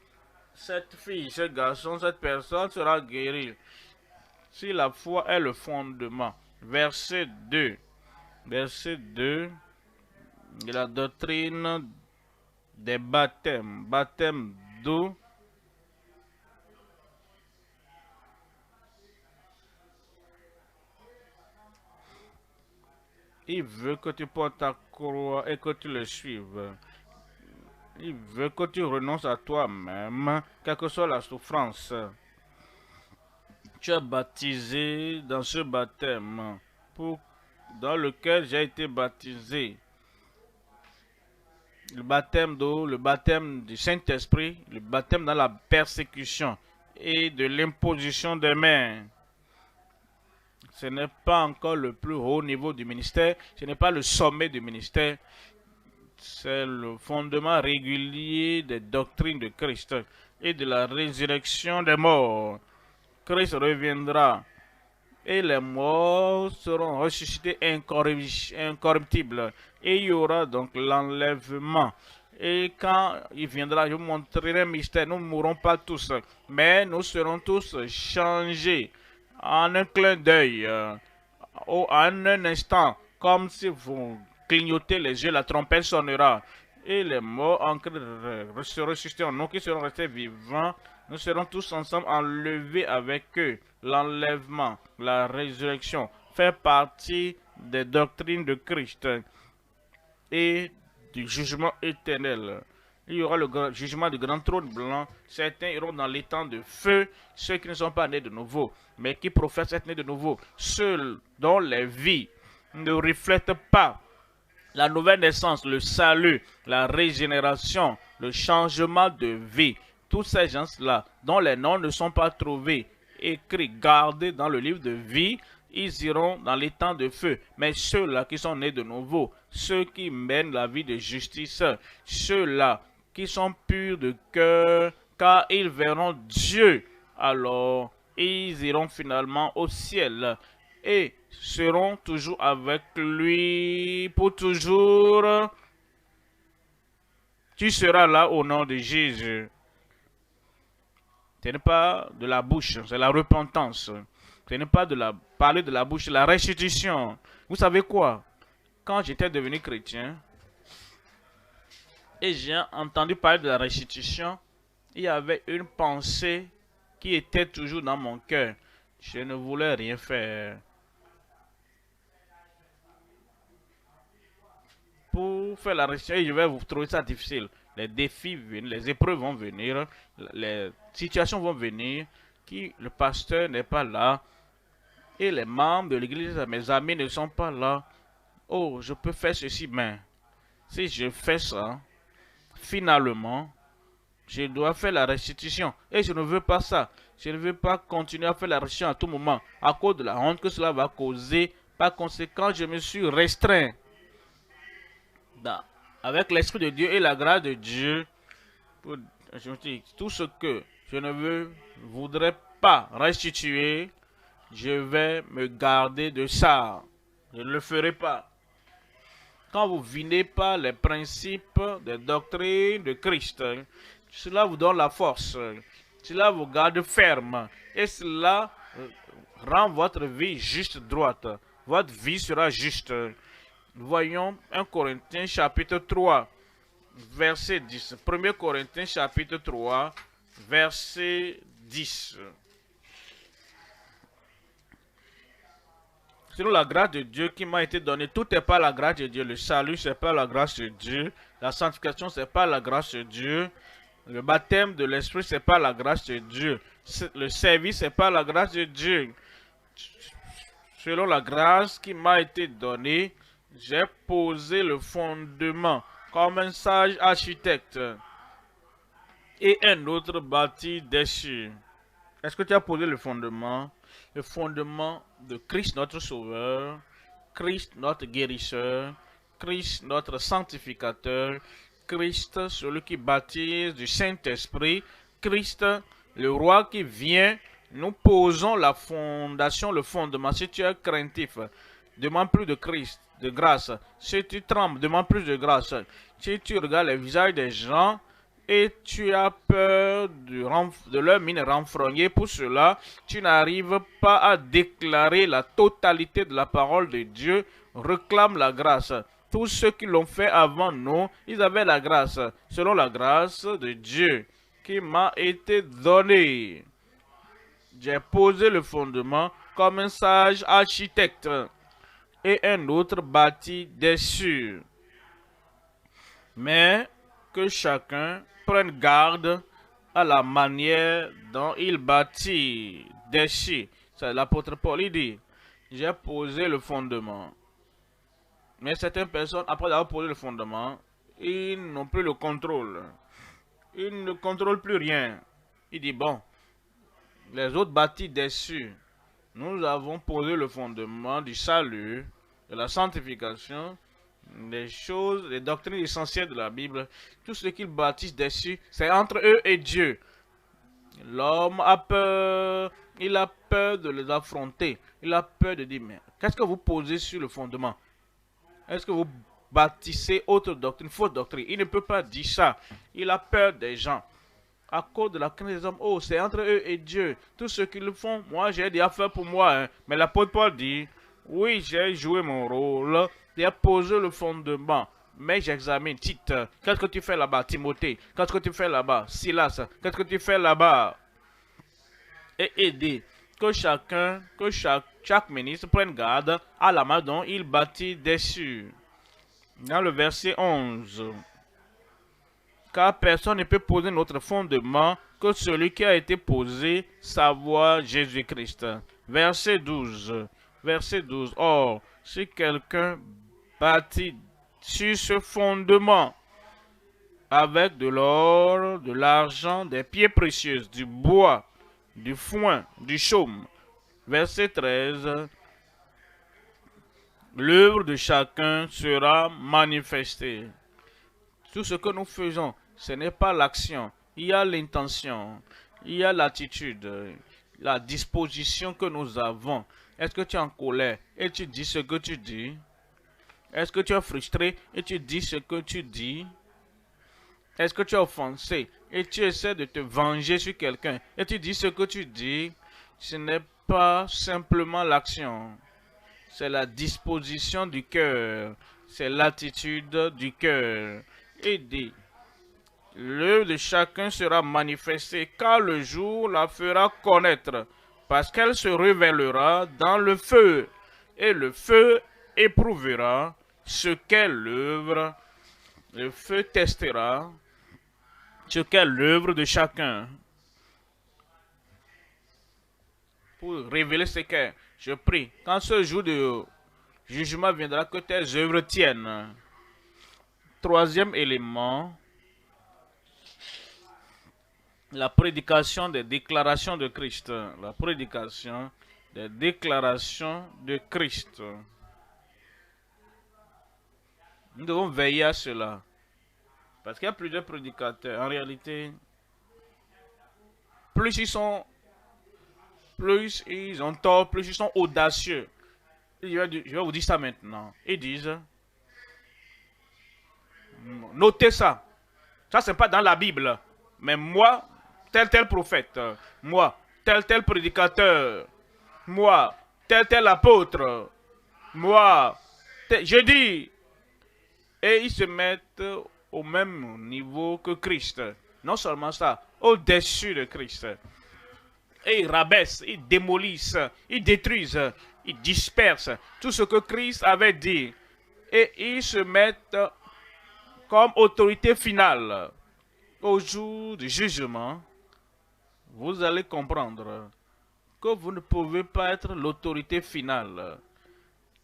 [SPEAKER 1] Cette fille, ce garçon, cette personne sera guérie. Si la foi est le fondement. Verset 2. Verset 2 de la doctrine des baptêmes. Baptême d'eau. Il veut que tu portes ta croix et que tu le suives. Il veut que tu renonces à toi-même, quelle que soit la souffrance. Tu es baptisé dans ce baptême dans lequel j'ai été baptisé. Le baptême d'eau, le baptême du Saint-Esprit, le baptême dans la persécution et de l'imposition des mains. Ce n'est pas encore le plus haut niveau du ministère, ce n'est pas le sommet du ministère, c'est le fondement régulier des doctrines de Christ et de la résurrection des morts. Christ reviendra et les morts seront ressuscités incorruptibles. Et il y aura donc l'enlèvement. Et quand il viendra, je vous montrerai un mystère. Nous ne mourrons pas tous, mais nous serons tous changés en un clin d'œil, en un instant, comme si vous clignotez les yeux, la trompette sonnera. Et les morts en se ressusciteront. Nous qui serons restés vivants, nous serons tous ensemble enlevés avec eux. L'enlèvement, la résurrection fait partie des doctrines de Christ et du jugement éternel. Il y aura le jugement du grand trône blanc. Certains iront dans l'étang de feu, ceux qui ne sont pas nés de nouveau, mais qui professent être nés de nouveau. Ceux dont les vies ne reflètent pas la nouvelle naissance, le salut, la régénération, le changement de vie. Tous ces gens-là, dont les noms ne sont pas trouvés, écrits, gardés dans le livre de vie, ils iront dans les temps de feu. Mais ceux-là qui sont nés de nouveau, ceux qui mènent la vie de justice, ceux-là qui sont purs de cœur, car ils verront Dieu, alors ils iront finalement au ciel et seront toujours avec lui pour toujours. Tu seras là au nom de Jésus. Ce n'est pas de la bouche, c'est la repentance. Ce n'est pas parler de la bouche, c'est la restitution. Vous savez quoi? Quand j'étais devenu chrétien et j'ai entendu parler de la restitution, il y avait une pensée qui était toujours dans mon cœur. Je ne voulais rien faire. Pour faire la restitution, je vais vous trouver ça difficile. Les défis viennent, les épreuves vont venir, les situations vont venir, le pasteur n'est pas là, et les membres de l'église, mes amis ne sont pas là. Oh, je peux faire ceci, mais si je fais ça, finalement, je dois faire la restitution. Et je ne veux pas ça. Je ne veux pas continuer à faire la restitution à tout moment, à cause de la honte que cela va causer. Par conséquent, je me suis restreint. Avec l'Esprit de Dieu et la grâce de Dieu, je me dis, tout ce que je ne voudrais pas restituer, je vais me garder de ça. Je ne le ferai pas. Quand vous vinez pas les principes des doctrines de Christ, cela vous donne la force. Cela vous garde ferme. Et cela rend votre vie juste droite. Votre vie sera juste. Voyons 1 Corinthiens chapitre 3, verset 10. 1 Corinthiens chapitre 3, verset 10. Selon la grâce de Dieu qui m'a été donnée, tout n'est pas la grâce de Dieu. Le salut, c'est pas la grâce de Dieu. La sanctification, c'est pas la grâce de Dieu. Le baptême de l'Esprit, c'est pas la grâce de Dieu. Le service, c'est pas la grâce de Dieu. Selon la grâce qui m'a été donnée, j'ai posé le fondement comme un sage architecte et un autre bâti dessus. Est-ce que tu as posé le fondement? Le fondement de Christ notre Sauveur, Christ notre guérisseur, Christ notre sanctificateur, Christ celui qui baptise du Saint-Esprit, Christ le roi qui vient. Nous posons la fondation, le fondement. Si tu es craintif, demande plus de Christ, de grâce. Si tu trembles, demande plus de grâce. Si tu regardes les visages des gens et tu as peur de leur mine renfrognée, pour cela, tu n'arrives pas à déclarer la totalité de la parole de Dieu. Réclame la grâce. Tous ceux qui l'ont fait avant nous, ils avaient la grâce, selon la grâce de Dieu qui m'a été donnée. J'ai posé le fondement comme un sage architecte et un autre bâti dessus. Mais que chacun prenne garde à la manière dont il bâtit dessus. C'est l'apôtre Paul, il dit, j'ai posé le fondement. Mais certaines personnes, après avoir posé le fondement, ils n'ont plus le contrôle. Ils ne contrôlent plus rien. Il dit, bon, les autres bâtis dessus. Nous avons posé le fondement du salut, de la sanctification, des choses, des doctrines essentielles de la Bible. Tout ce qu'ils bâtissent dessus, c'est entre eux et Dieu. L'homme a peur, il a peur de les affronter. Il a peur de dire, mais qu'est-ce que vous posez sur le fondement? Est-ce que vous bâtissez autre doctrine, fausse doctrine? Il ne peut pas dire ça. Il a peur des gens. À cause de la crainte des hommes, oh, c'est entre eux et Dieu. Tout ce qu'ils font, moi, j'ai des affaires pour moi. Hein. Mais l'apôtre Paul dit, oui, j'ai joué mon rôle, j'ai posé le fondement. Mais j'examine, Tite, qu'est-ce que tu fais là-bas, Timothée? Qu'est-ce que tu fais là-bas, Silas? Qu'est-ce que tu fais là-bas? Et aider que chacun, que chaque ministre prenne garde à la main dont il bâtit dessus. Dans le verset 11. Car personne ne peut poser notre fondement que celui qui a été posé, savoir Jésus-Christ. Verset 12. Verset 12. Or, si quelqu'un bâtit sur ce fondement avec de l'or, de l'argent, des pierres précieuses, du bois, du foin, du chaume. Verset 13. L'œuvre de chacun sera manifestée. Tout ce que nous faisons, ce n'est pas l'action. Il y a l'intention, il y a l'attitude, la disposition que nous avons. Est-ce que tu es en colère et tu dis ce que tu dis? Est-ce que tu es frustré et tu dis ce que tu dis? Est-ce que tu es offensé et tu essaies de te venger sur quelqu'un et tu dis ce que tu dis? Ce n'est pas simplement l'action. C'est la disposition du cœur. C'est l'attitude du cœur. Et dit, l'œuvre de chacun sera manifestée, car le jour la fera connaître, parce qu'elle se révélera dans le feu, et le feu éprouvera ce qu'est l'œuvre. Le feu testera ce qu'est l'œuvre de chacun. Pour révéler ce qu'est, je prie, quand ce jour de jugement viendra, que tes œuvres tiennent. Troisième élément, la prédication des déclarations de Christ. La prédication des déclarations de Christ. Nous devons veiller à cela. Parce qu'il y a plusieurs prédicateurs. En réalité, plus ils ont tort, plus ils sont audacieux. Je vais vous dire ça maintenant. Ils disent, notez ça. Ça, c'est pas dans la Bible. Mais moi, tel prophète, moi, tel prédicateur, moi, tel apôtre, moi, je dis, et ils se mettent au même niveau que Christ. Non seulement ça, au-dessus de Christ. Et ils rabaissent, ils démolissent, ils détruisent, ils dispersent tout ce que Christ avait dit. Et ils se mettent comme autorité finale. Au jour du jugement, vous allez comprendre que vous ne pouvez pas être l'autorité finale.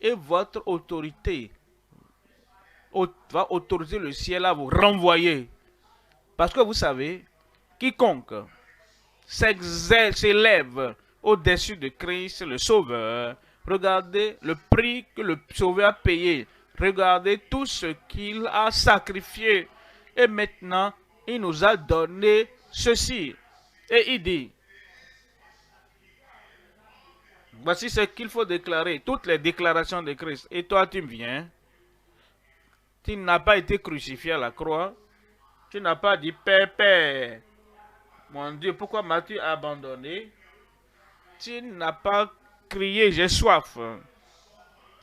[SPEAKER 1] Et votre autorité va autoriser le ciel à vous renvoyer. Parce que vous savez, quiconque s'élève au-dessus de Christ, le Sauveur, regardez le prix que le Sauveur a payé. Regardez tout ce qu'il a sacrifié. Et maintenant, il nous a donné ceci. Et il dit, voici ce qu'il faut déclarer. Toutes les déclarations de Christ. Et toi, tu viens. Tu n'as pas été crucifié à la croix. Tu n'as pas dit, Père, Père, mon Dieu, pourquoi m'as-tu abandonné? Tu n'as pas crié, j'ai soif.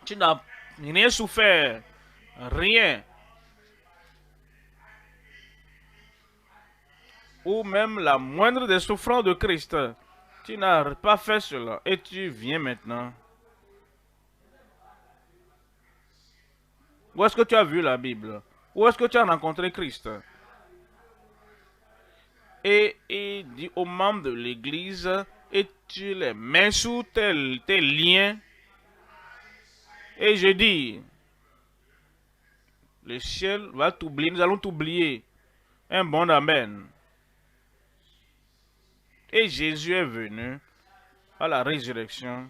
[SPEAKER 1] Tu n'as rien souffert. Rien. Ou même la moindre des souffrances de Christ. Tu n'as pas fait cela. Et tu viens maintenant. Où est-ce que tu as vu la Bible? Où est-ce que tu as rencontré Christ? Et il dit aux membres de l'Église, et tu les mets sous tes liens. Et je dis, le ciel va t'oublier, nous allons t'oublier. Un bon amen. Et Jésus est venu à la résurrection.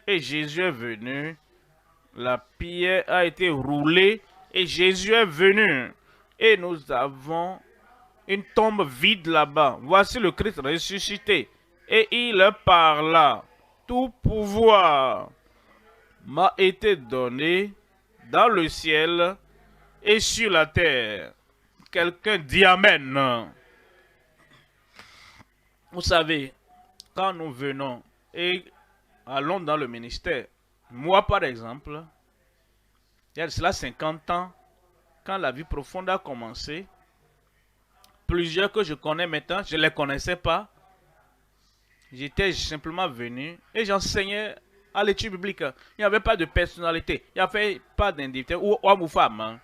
[SPEAKER 1] Et Jésus est venu. La pierre a été roulée. Et Jésus est venu. Et nous avons une tombe vide là-bas. Voici le Christ ressuscité. Et il parla. Tout pouvoir m'a été donné dans le ciel et sur la terre. Quelqu'un dit Amen. Vous savez, quand nous venons et allons dans le ministère, moi par exemple, il y a de cela 50 ans, quand la vie profonde a commencé, plusieurs que je connais maintenant, je ne les connaissais pas. J'étais simplement venu et j'enseignais à l'étude biblique. Il n'y avait pas de personnalité, il n'y avait pas d'individu, ou homme ou femme. Hein.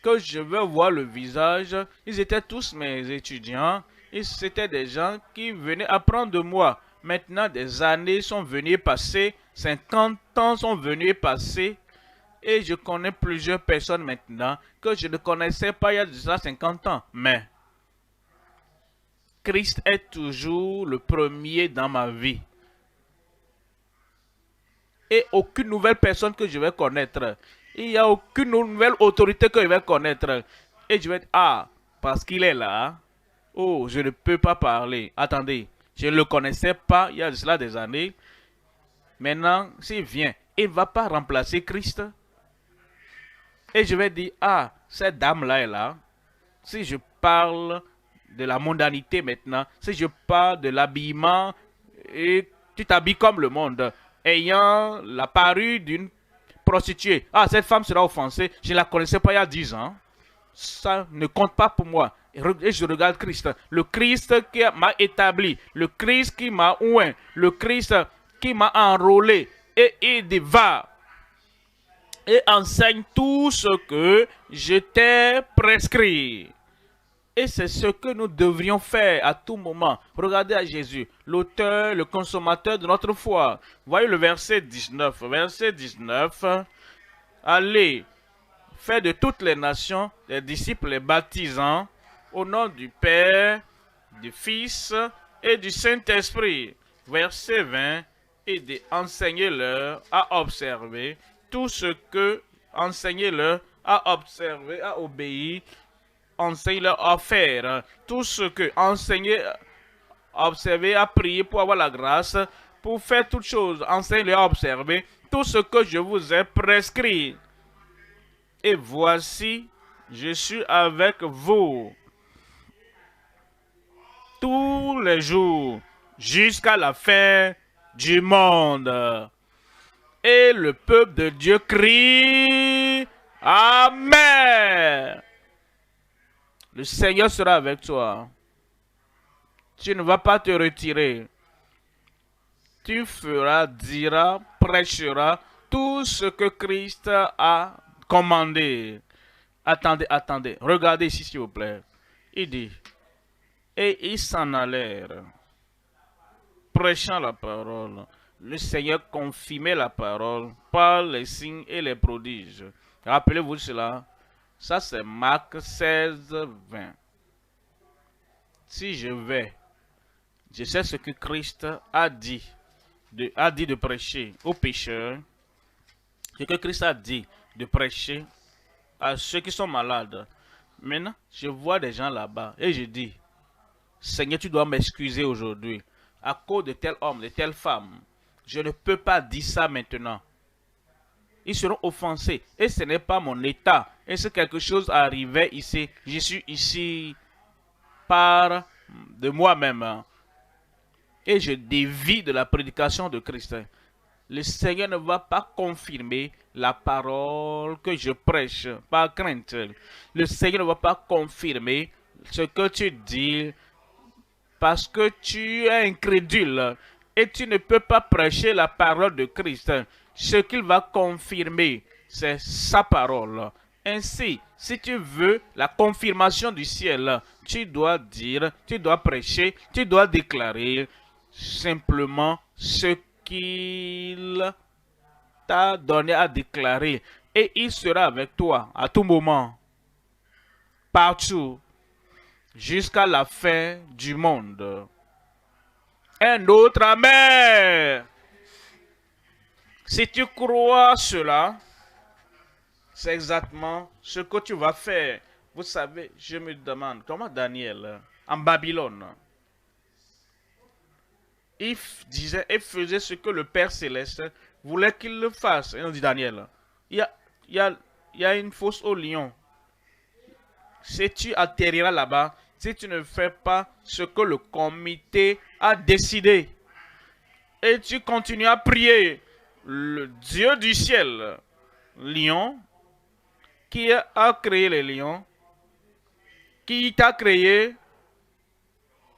[SPEAKER 1] Que je veux voir le visage, ils étaient tous mes étudiants. Et c'était des gens qui venaient apprendre de moi. Maintenant, des années sont venues passer, 50 ans sont venus passer, et je connais plusieurs personnes maintenant que je ne connaissais pas il y a déjà 50 ans. Mais Christ est toujours le premier dans ma vie. Et aucune nouvelle personne que je vais connaître. Il n'y a aucune nouvelle autorité que je vais connaître. Et je vais dire, ah, parce qu'il est là. Oh, je ne peux pas parler. Attendez, je ne le connaissais pas il y a cela des années. Maintenant, s'il vient, il ne va pas remplacer Christ. Et je vais dire, ah, cette dame-là est là. Si je parle de la mondanité maintenant, si je parle de l'habillement, et tu t'habilles comme le monde, ayant la parure d'une prostituée. Ah, cette femme sera offensée. Je ne la connaissais pas il y a 10 ans. Ça ne compte pas pour moi. Et je regarde Christ. Le Christ qui m'a établi. Le Christ qui m'a oint. Le Christ qui m'a enrôlé. Et il va et enseigne tout ce que je t'ai prescrit. Et c'est ce que nous devrions faire à tout moment. Regardez à Jésus, l'auteur, le consommateur de notre foi. Voyez le verset 19. Verset 19. Allez, faites de toutes les nations des disciples les baptisants au nom du Père, du Fils et du Saint-Esprit. Verset 20. Et d'enseigner-leur à observer tout ce que enseignez-leur à observer, à obéir. Enseignez-leur à faire tout ce que enseignez, à observer, à prier pour avoir la grâce, pour faire toutes choses. Enseignez-leur à observer tout ce que je vous ai prescrit. Et voici, je suis avec vous tous les jours jusqu'à la fin du monde. Et le peuple de Dieu crie Amen. Le Seigneur sera avec toi. Tu ne vas pas te retirer. Tu feras, diras, prêcheras tout ce que Christ a commandé. Attendez, attendez. Regardez ici, s'il vous plaît. Il dit, et ils s'en allèrent, prêchant la parole. Le Seigneur confirmait la parole par les signes et les prodiges. Rappelez-vous cela. Ça, c'est Marc 16, 20. Si je vais, je sais ce que Christ a dit de prêcher aux pécheurs. Ce que Christ a dit de prêcher à ceux qui sont malades. Maintenant, je vois des gens là-bas et je dis, Seigneur, tu dois m'excuser aujourd'hui. À cause de tel homme, de telle femme, je ne peux pas dire ça maintenant. Ils seront offensés. Et ce n'est pas mon état. Et si quelque chose arrivait ici, je suis ici par de moi-même. Et je dévie de la prédication de Christ. Le Seigneur ne va pas confirmer la parole que je prêche par crainte. Le Seigneur ne va pas confirmer ce que tu dis parce que tu es incrédule et tu ne peux pas prêcher la parole de Christ. Ce qu'il va confirmer, c'est sa parole. Ainsi, si tu veux la confirmation du ciel, tu dois dire, tu dois prêcher, tu dois déclarer simplement ce qu'il t'a donné à déclarer. Et il sera avec toi à tout moment, partout, jusqu'à la fin du monde. Un autre Amen. Si tu crois cela, c'est exactement ce que tu vas faire. Vous savez, je me demande, comment Daniel, en Babylone, il disait et faisait ce que le Père Céleste voulait qu'il le fasse. Et on dit, Daniel, il y a une fosse au lion. Si tu atterriras là-bas, si tu ne fais pas ce que le comité a décidé, et tu continues à prier le Dieu du ciel, lion, qui a créé les lions, qui t'a créé,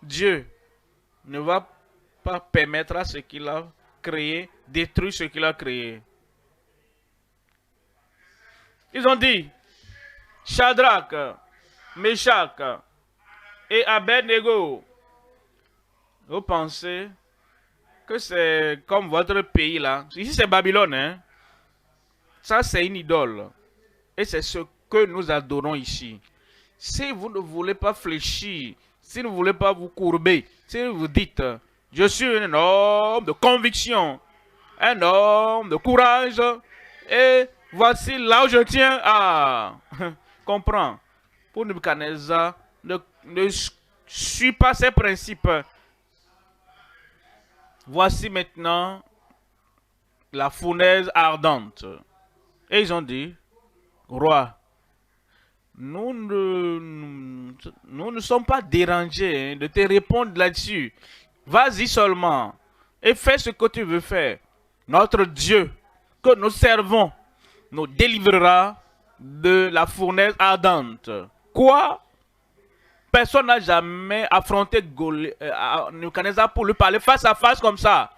[SPEAKER 1] Dieu ne va pas permettre à ce qu'il a créé, détruire ce qu'il a créé. Ils ont dit, Shadrach, Meshach et Abednego, vous pensez que c'est comme votre pays là? Ici c'est Babylone, hein? Ça c'est une idole. Et c'est ce que nous adorons ici. Si vous ne voulez pas fléchir, si vous ne voulez pas vous courber, si vous dites, je suis un homme de conviction, un homme de courage, et voici là où je tiens à... Comprends. Pour Nebuchadnezzar, ne suis pas ses principes. Voici maintenant la fournaise ardente. Et ils ont dit, roi, nous ne sommes pas dérangés de te répondre là-dessus. Vas-y seulement et fais ce que tu veux faire. Notre Dieu que nous servons nous délivrera de la fournaise ardente. Quoi? Personne n'a jamais affronté Nebuchadnezzar pour lui parler face à face comme ça.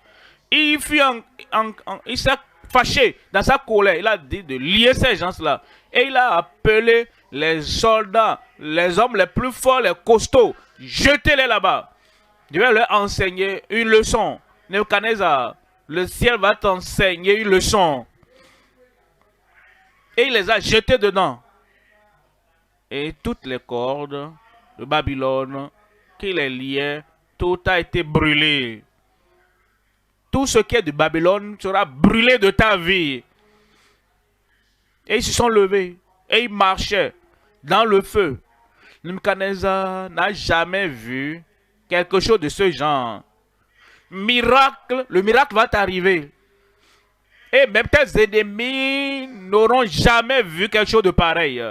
[SPEAKER 1] Il s'est fâché dans sa colère. Il a dit de lier ces gens-là. Et il a appelé les soldats, les hommes les plus forts, les costauds. Jetez-les là-bas. Je vais leur enseigner une leçon. Nebuchadnezzar, le ciel va t'enseigner une leçon. Et il les a jetés dedans. Et toutes les cordes de Babylone qui les liaient, tout a été brûlé. Tout ce qui est de Babylone sera brûlé de ta vie. Et ils se sont levés. Et ils marchaient dans le feu. Nebuchadnezzar n'a jamais vu quelque chose de ce genre. Miracle, le miracle va t'arriver. Et même tes ennemis n'auront jamais vu quelque chose de pareil.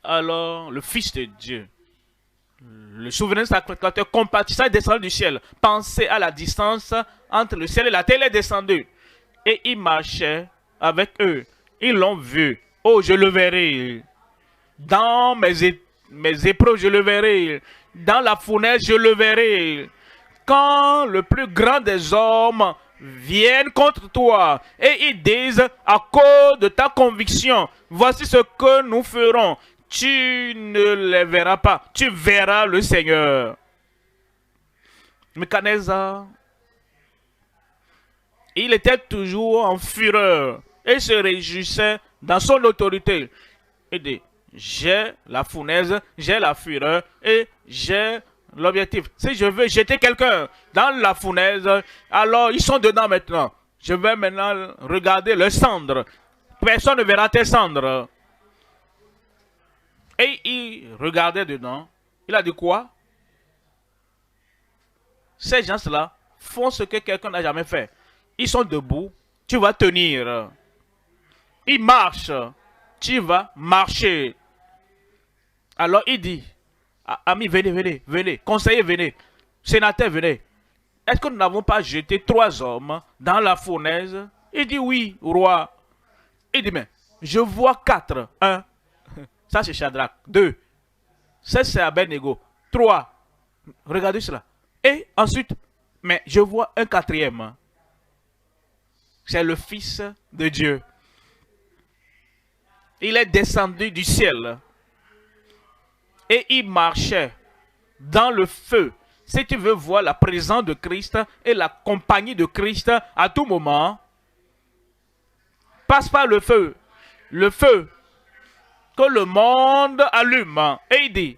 [SPEAKER 1] Alors, le Fils de Dieu Le souverain sacrificateur compatissant est descendu du ciel. Pensez à la distance entre le ciel et la terre, il est descendu. Et il marchait avec eux. Ils l'ont vu. Oh, je le verrai. Dans mes épreuves, je le verrai. Dans la fournaise, je le verrai. Quand le plus grand des hommes viennent contre toi et ils disent à cause de ta conviction, voici ce que nous ferons. Tu ne les verras pas. Tu verras le Seigneur. Nebuchadnezzar, il était toujours en fureur et se réjouissait dans son autorité. Il dit, j'ai la fournaise, j'ai la fureur et j'ai l'objectif. Si je veux jeter quelqu'un dans la fournaise, alors ils sont dedans maintenant. Je vais maintenant regarder leurs cendres. Personne ne verra tes cendres. Et il regardait dedans. Il a dit quoi? Ces gens-là font ce que quelqu'un n'a jamais fait. Ils sont debout. Tu vas tenir. Ils marchent. Tu vas marcher. Alors il dit, amis, venez, venez, venez. Conseillers, venez. Sénateurs, venez. Est-ce que nous n'avons pas jeté 3 hommes dans la fournaise? Il dit oui, roi. Il dit, mais je vois 4. 1. Ça, c'est Shadrach. 2. Ça, c'est Abednego. 3. Regardez cela. Et ensuite, mais je vois un 4e. C'est le Fils de Dieu. Il est descendu du ciel. Et il marchait dans le feu. Si tu veux voir la présence de Christ et la compagnie de Christ à tout moment, passe par le feu. Le feu que le monde allume. Et il dit,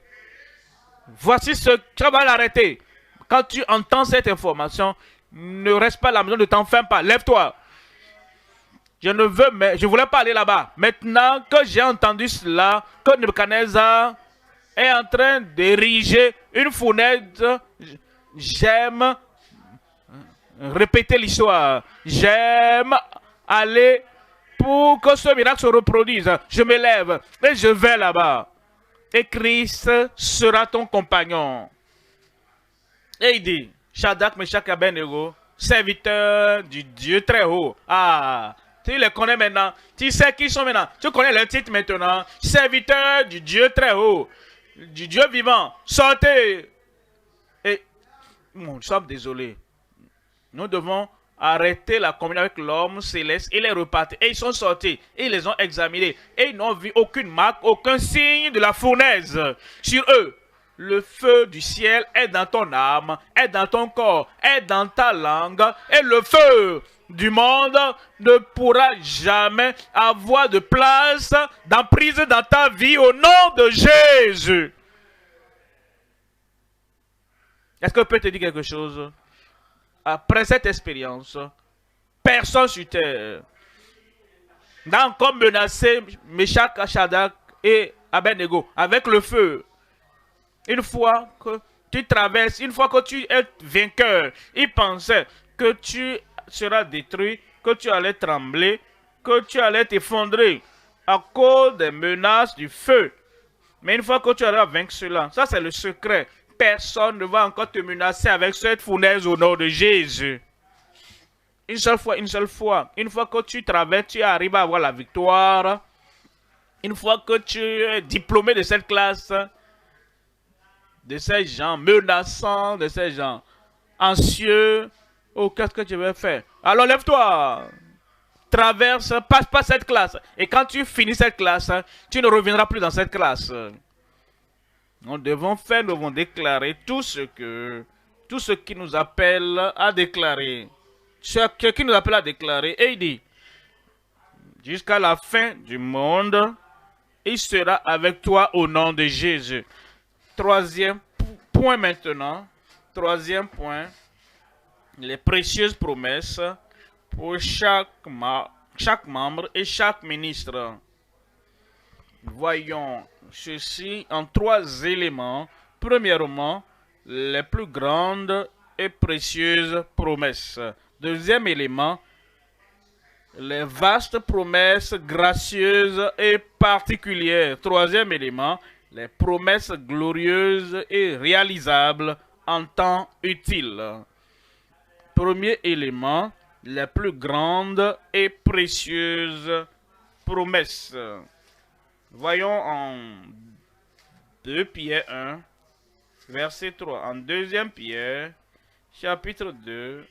[SPEAKER 1] voici ce que tu vas l'arrêter. Quand tu entends cette information, ne reste pas à la maison, ne t'enferme pas. Lève-toi. Je ne veux, mais je ne voulais pas aller là-bas. Maintenant que j'ai entendu cela, que Nebuchadnezzar est en train d'ériger une fournaise, j'aime répéter l'histoire. J'aime aller pour que ce miracle se reproduise. Je me lève et je vais là-bas. Et Christ sera ton compagnon. Et il dit, Shadrach, Meshach et Abednego, serviteurs du Dieu très haut. Ah, tu les connais maintenant. Tu sais qui ils sont maintenant. Tu connais leur titre maintenant. Serviteurs du Dieu très haut. Du Dieu vivant. Sortez. Et nous sommes désolés. Nous devons arrêter la communion avec l'homme céleste. Il est reparti. Et ils sont sortis. Et ils les ont examinés. Et ils n'ont vu aucune marque, aucun signe de la fournaise sur eux. Le feu du ciel est dans ton âme, est dans ton corps, est dans ta langue. Et le feu du monde ne pourra jamais avoir de place d'emprise dans ta vie au nom de Jésus. Est-ce que je peux te dire quelque chose? Après cette expérience, personne sur terre n'a encore menacé Meshach, Shadrach et Abednego avec le feu. Une fois que tu traverses, une fois que tu es vainqueur, ils pensaient que tu seras détruit, que tu allais trembler, que tu allais t'effondrer à cause des menaces du feu. Mais une fois que tu auras vaincu cela, ça c'est le secret. Personne ne va encore te menacer avec cette fournaise au nom de Jésus. Une seule fois, une seule fois. Une fois que tu traverses, tu arrives à avoir la victoire. Une fois que tu es diplômé de cette classe, de ces gens menaçants, de ces gens anxieux. Oh, qu'est-ce que tu veux faire? Alors lève-toi, traverse, passe par cette classe. Et quand tu finis cette classe, tu ne reviendras plus dans cette classe. Nous devons faire, nous devons déclarer tout ce qui nous appelle à déclarer. Ce qui nous appelle à déclarer. Et il dit, jusqu'à la fin du monde, il sera avec toi au nom de Jésus. Troisième point maintenant. Troisième point. Les précieuses promesses pour chaque membre et chaque ministre. Voyons ceci en 3 éléments. Premièrement, les plus grandes et précieuses promesses. Deuxième élément, les vastes promesses gracieuses et particulières. Troisième élément, les promesses glorieuses et réalisables en temps utile. Premier élément, les plus grandes et précieuses promesses. Voyons en 2 Pierre 1, verset 3. En 2 Pierre, chapitre 2,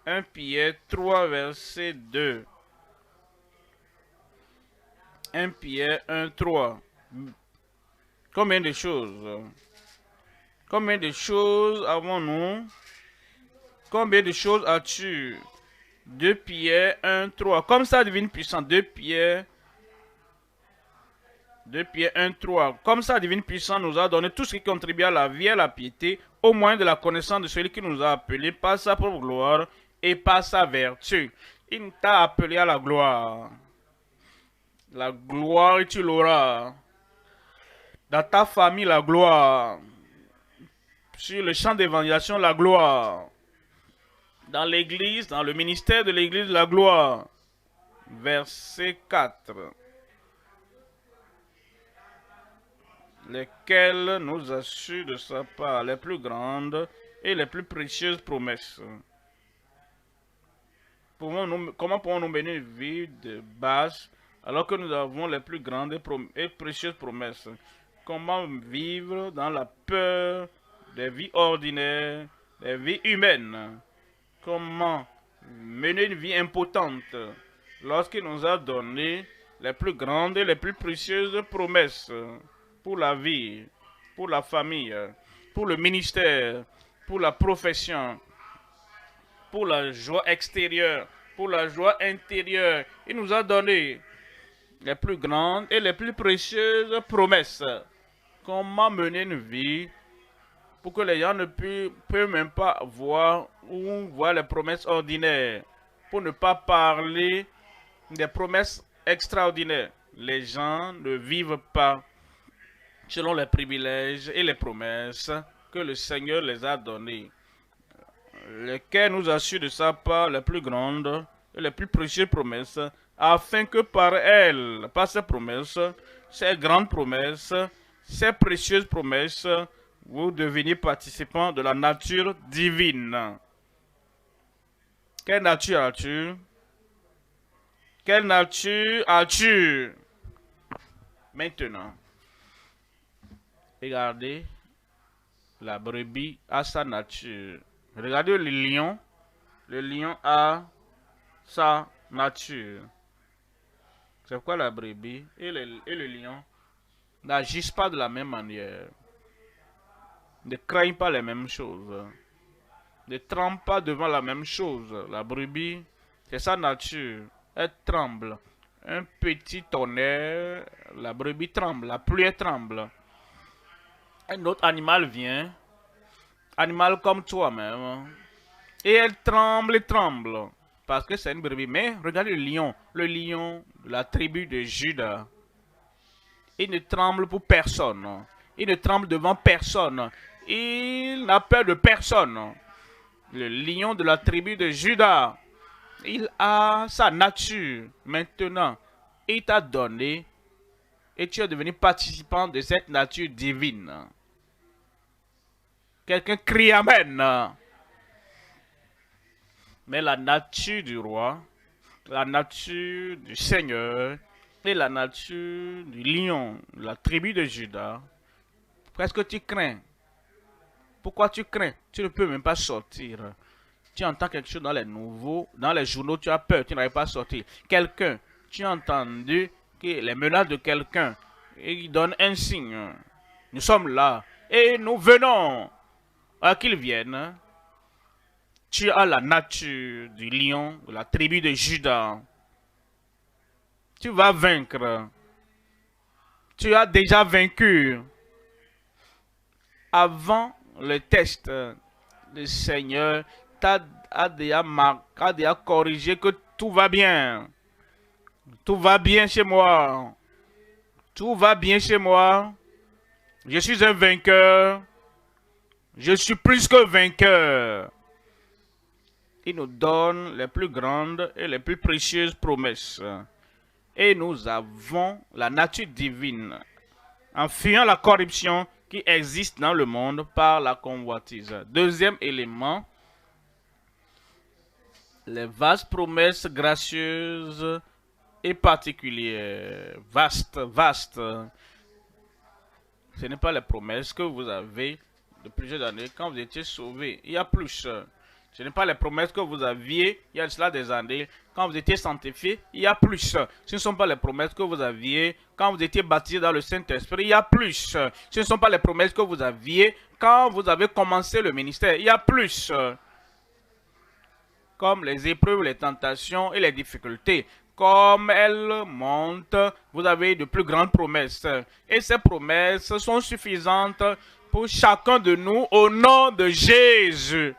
[SPEAKER 1] 1 Pierre 3, verset 2. 1 Pierre 1, 3. Combien de choses? Combien de choses avons-nous? Combien de choses as-tu? 2 Pierre 1, 3. Comme ça divine puissance. 2 Pierre 1, 3. Comme ça divine puissance nous a donné tout ce qui contribue à la vie et à la piété, au moyen de la connaissance de celui qui nous a appelés par sa propre gloire et par sa vertu. Il t'a appelé à la gloire. La gloire, tu l'auras. Dans ta famille, la gloire. Sur le champ d'évangélisation, la gloire. Dans l'église, dans le ministère de l'église, la gloire. Verset 4. Lesquels nous assurent de sa part les plus grandes et les plus précieuses promesses. Comment pouvons-nous mener une vie de base alors que nous avons les plus grandes et précieuses promesses? Comment vivre dans la peur des vies ordinaires, des vies humaines? Comment mener une vie impotente lorsqu'il nous a donné les plus grandes et les plus précieuses promesses pour la vie, pour la famille, pour le ministère, pour la profession, pour la joie extérieure, pour la joie intérieure. Il nous a donné les plus grandes et les plus précieuses promesses. Comment mener une vie pour que les gens ne peuvent même pas voir ou voir les promesses ordinaires, pour ne pas parler des promesses extraordinaires. Les gens ne vivent pas selon les privilèges et les promesses que le Seigneur les a donnés, lesquels nous assurent de sa part les plus grandes et les plus précieuses promesses, afin que par elles, par ces promesses, ces grandes promesses, ces précieuses promesses, vous deveniez participants de la nature divine. Quelle nature as-tu? Quelle nature as-tu? Maintenant, regardez, la brebis a sa nature. Regardez le lion. Le lion a sa nature. C'est quoi la brebis et le lion n'agissent pas de la même manière. Ne craignent pas les mêmes choses. Ne tremblent pas devant la même chose. La brebis, c'est sa nature. Elle tremble. Un petit tonnerre, la brebis tremble. La pluie, elle tremble. Un autre animal vient, animal comme toi-même, et elle tremble et tremble, parce que c'est une brebis. Mais regardez le lion de la tribu de Juda. Il ne tremble pour personne. Il ne tremble devant personne. Il n'a peur de personne. Le lion de la tribu de Juda, il a sa nature. Maintenant, il t'a donné et tu es devenu participant de cette nature divine. Quelqu'un crie Amen. Mais la nature du roi, la nature du Seigneur et la nature du lion, la tribu de Juda, qu'est-ce que tu crains? Pourquoi tu crains? Tu ne peux même pas sortir. Tu entends quelque chose dans les journaux, tu as peur, tu n'arrives pas à sortir. Quelqu'un, tu as entendu que les menaces de quelqu'un, et il donne un signe. Nous sommes là et nous venons. À qu'ils viennent, tu as la nature du lion, de la tribu de Juda. Tu vas vaincre. Tu as déjà vaincu. Avant le test, le Seigneur a déjà corrigé que tout va bien. Tout va bien chez moi. Tout va bien chez moi. Je suis un vainqueur. Je suis plus que vainqueur. Il nous donne les plus grandes et les plus précieuses promesses. et nous avons la nature divine, en fuyant la corruption qui existe dans le monde par la convoitise. Deuxième élément, les vastes promesses gracieuses et particulières. Vastes. Ce n'est pas les promesses que vous avez de plusieurs années quand vous étiez sauvés. Il y a plus. Ce n'est pas les promesses que vous aviez il y a cela des années quand vous étiez sanctifiés. Il y a plus. Ce ne sont pas les promesses que vous aviez quand vous étiez baptisés dans le Saint-Esprit. Il y a plus. Ce ne sont pas les promesses que vous aviez quand vous avez commencé le ministère. Il y a plus. Comme les épreuves, les tentations et les difficultés. Comme elles montent, vous avez de plus grandes promesses. Et ces promesses sont suffisantes pour chacun de nous au nom de Jésus.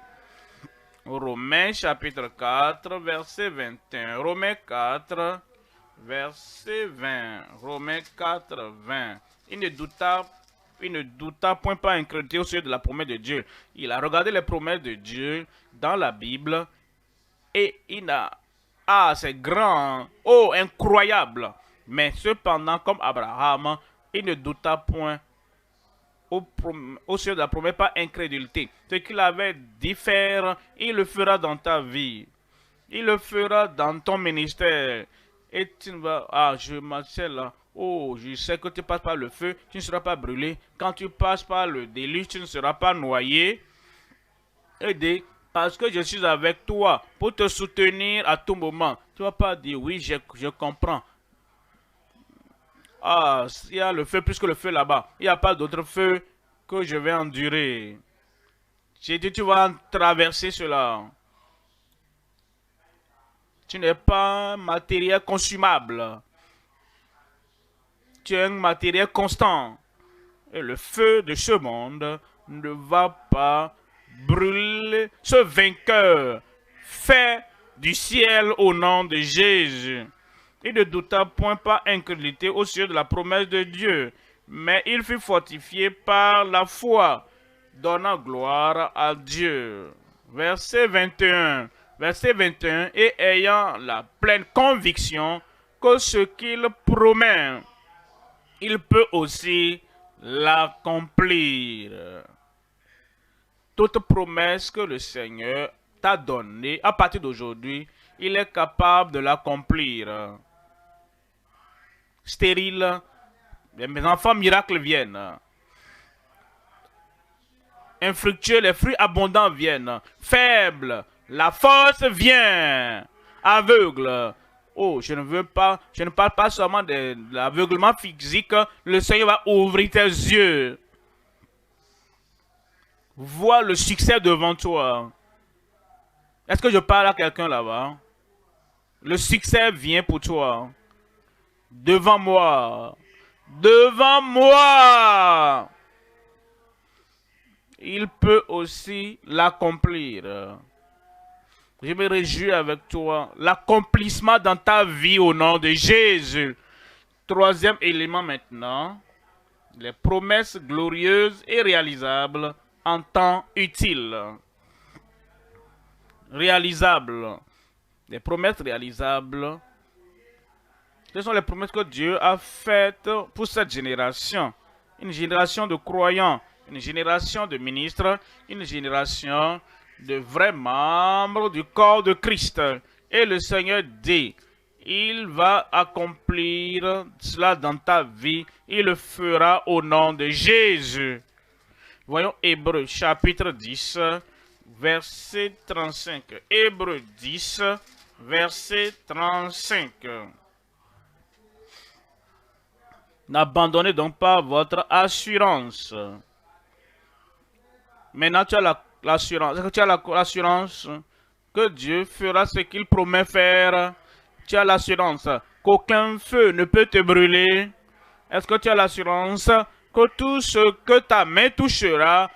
[SPEAKER 1] Romains chapitre 4, verset 21. Romains 4, verset 20. Romains 4, 20. Il ne douta point par incrédulité au sujet de la promesse de Dieu. Il a regardé les promesses de Dieu dans la Bible et il a... Ah, c'est grand. Oh, incroyable. Mais cependant, comme Abraham, il ne douta point au sujet de la promesse par incrédulité. Ce qu'il avait dit faire, il le fera dans ta vie. Il le fera dans ton ministère. Et tu ne vas... Ah, je m'asselle là. Oh, je sais que tu passes par le feu, tu ne seras pas brûlé. Quand tu passes par le déluge, tu ne seras pas noyé. Aidé, parce que je suis avec toi pour te soutenir à tout moment. Tu ne vas pas dire, oui, je comprends. Ah, il y a le feu plus que le feu là-bas. Il n'y a pas d'autre feu que je vais endurer. J'ai dit, tu vas traverser cela. Tu n'es pas un matériel consumable. Tu es un matériel constant. Et le feu de ce monde ne va pas brûler ce vainqueur fait du ciel au nom de Jésus. Il ne douta point par incrédulité au sujet de la promesse de Dieu, mais il fut fortifié par la foi, donnant gloire à Dieu. Verset 21. Verset 21. Et ayant la pleine conviction que ce qu'il promet, il peut aussi l'accomplir. Toute promesse que le Seigneur t'a donnée à partir d'aujourd'hui, il est capable de l'accomplir. Stérile, mes enfants miracles viennent. Infructueux, les fruits abondants viennent. Faible, la force vient. Aveugle. Oh, je ne parle pas seulement de l'aveuglement physique. Le Seigneur va ouvrir tes yeux. Vois le succès devant toi. Est-ce que je parle à quelqu'un là-bas? Le succès vient pour toi. Devant moi. Devant moi. Il peut aussi l'accomplir. Je me réjouis avec toi. L'accomplissement dans ta vie au nom de Jésus. Troisième élément maintenant. Les promesses glorieuses et réalisables en temps utile. Réalisables. Les promesses réalisables. Ce sont les promesses que Dieu a faites pour cette génération. Une génération de croyants, une génération de ministres, une génération de vrais membres du corps de Christ. Et le Seigneur dit, il va accomplir cela dans ta vie. Il le fera au nom de Jésus. Voyons Hébreux chapitre 10, verset 35. Hébreux 10, verset 35. N'abandonnez donc pas votre assurance. Maintenant, tu as l'assurance. Est-ce que tu as l'assurance que Dieu fera ce qu'il promet faire? Tu as l'assurance qu'aucun feu ne peut te brûler. Est-ce que tu as l'assurance que tout ce que ta main touchera,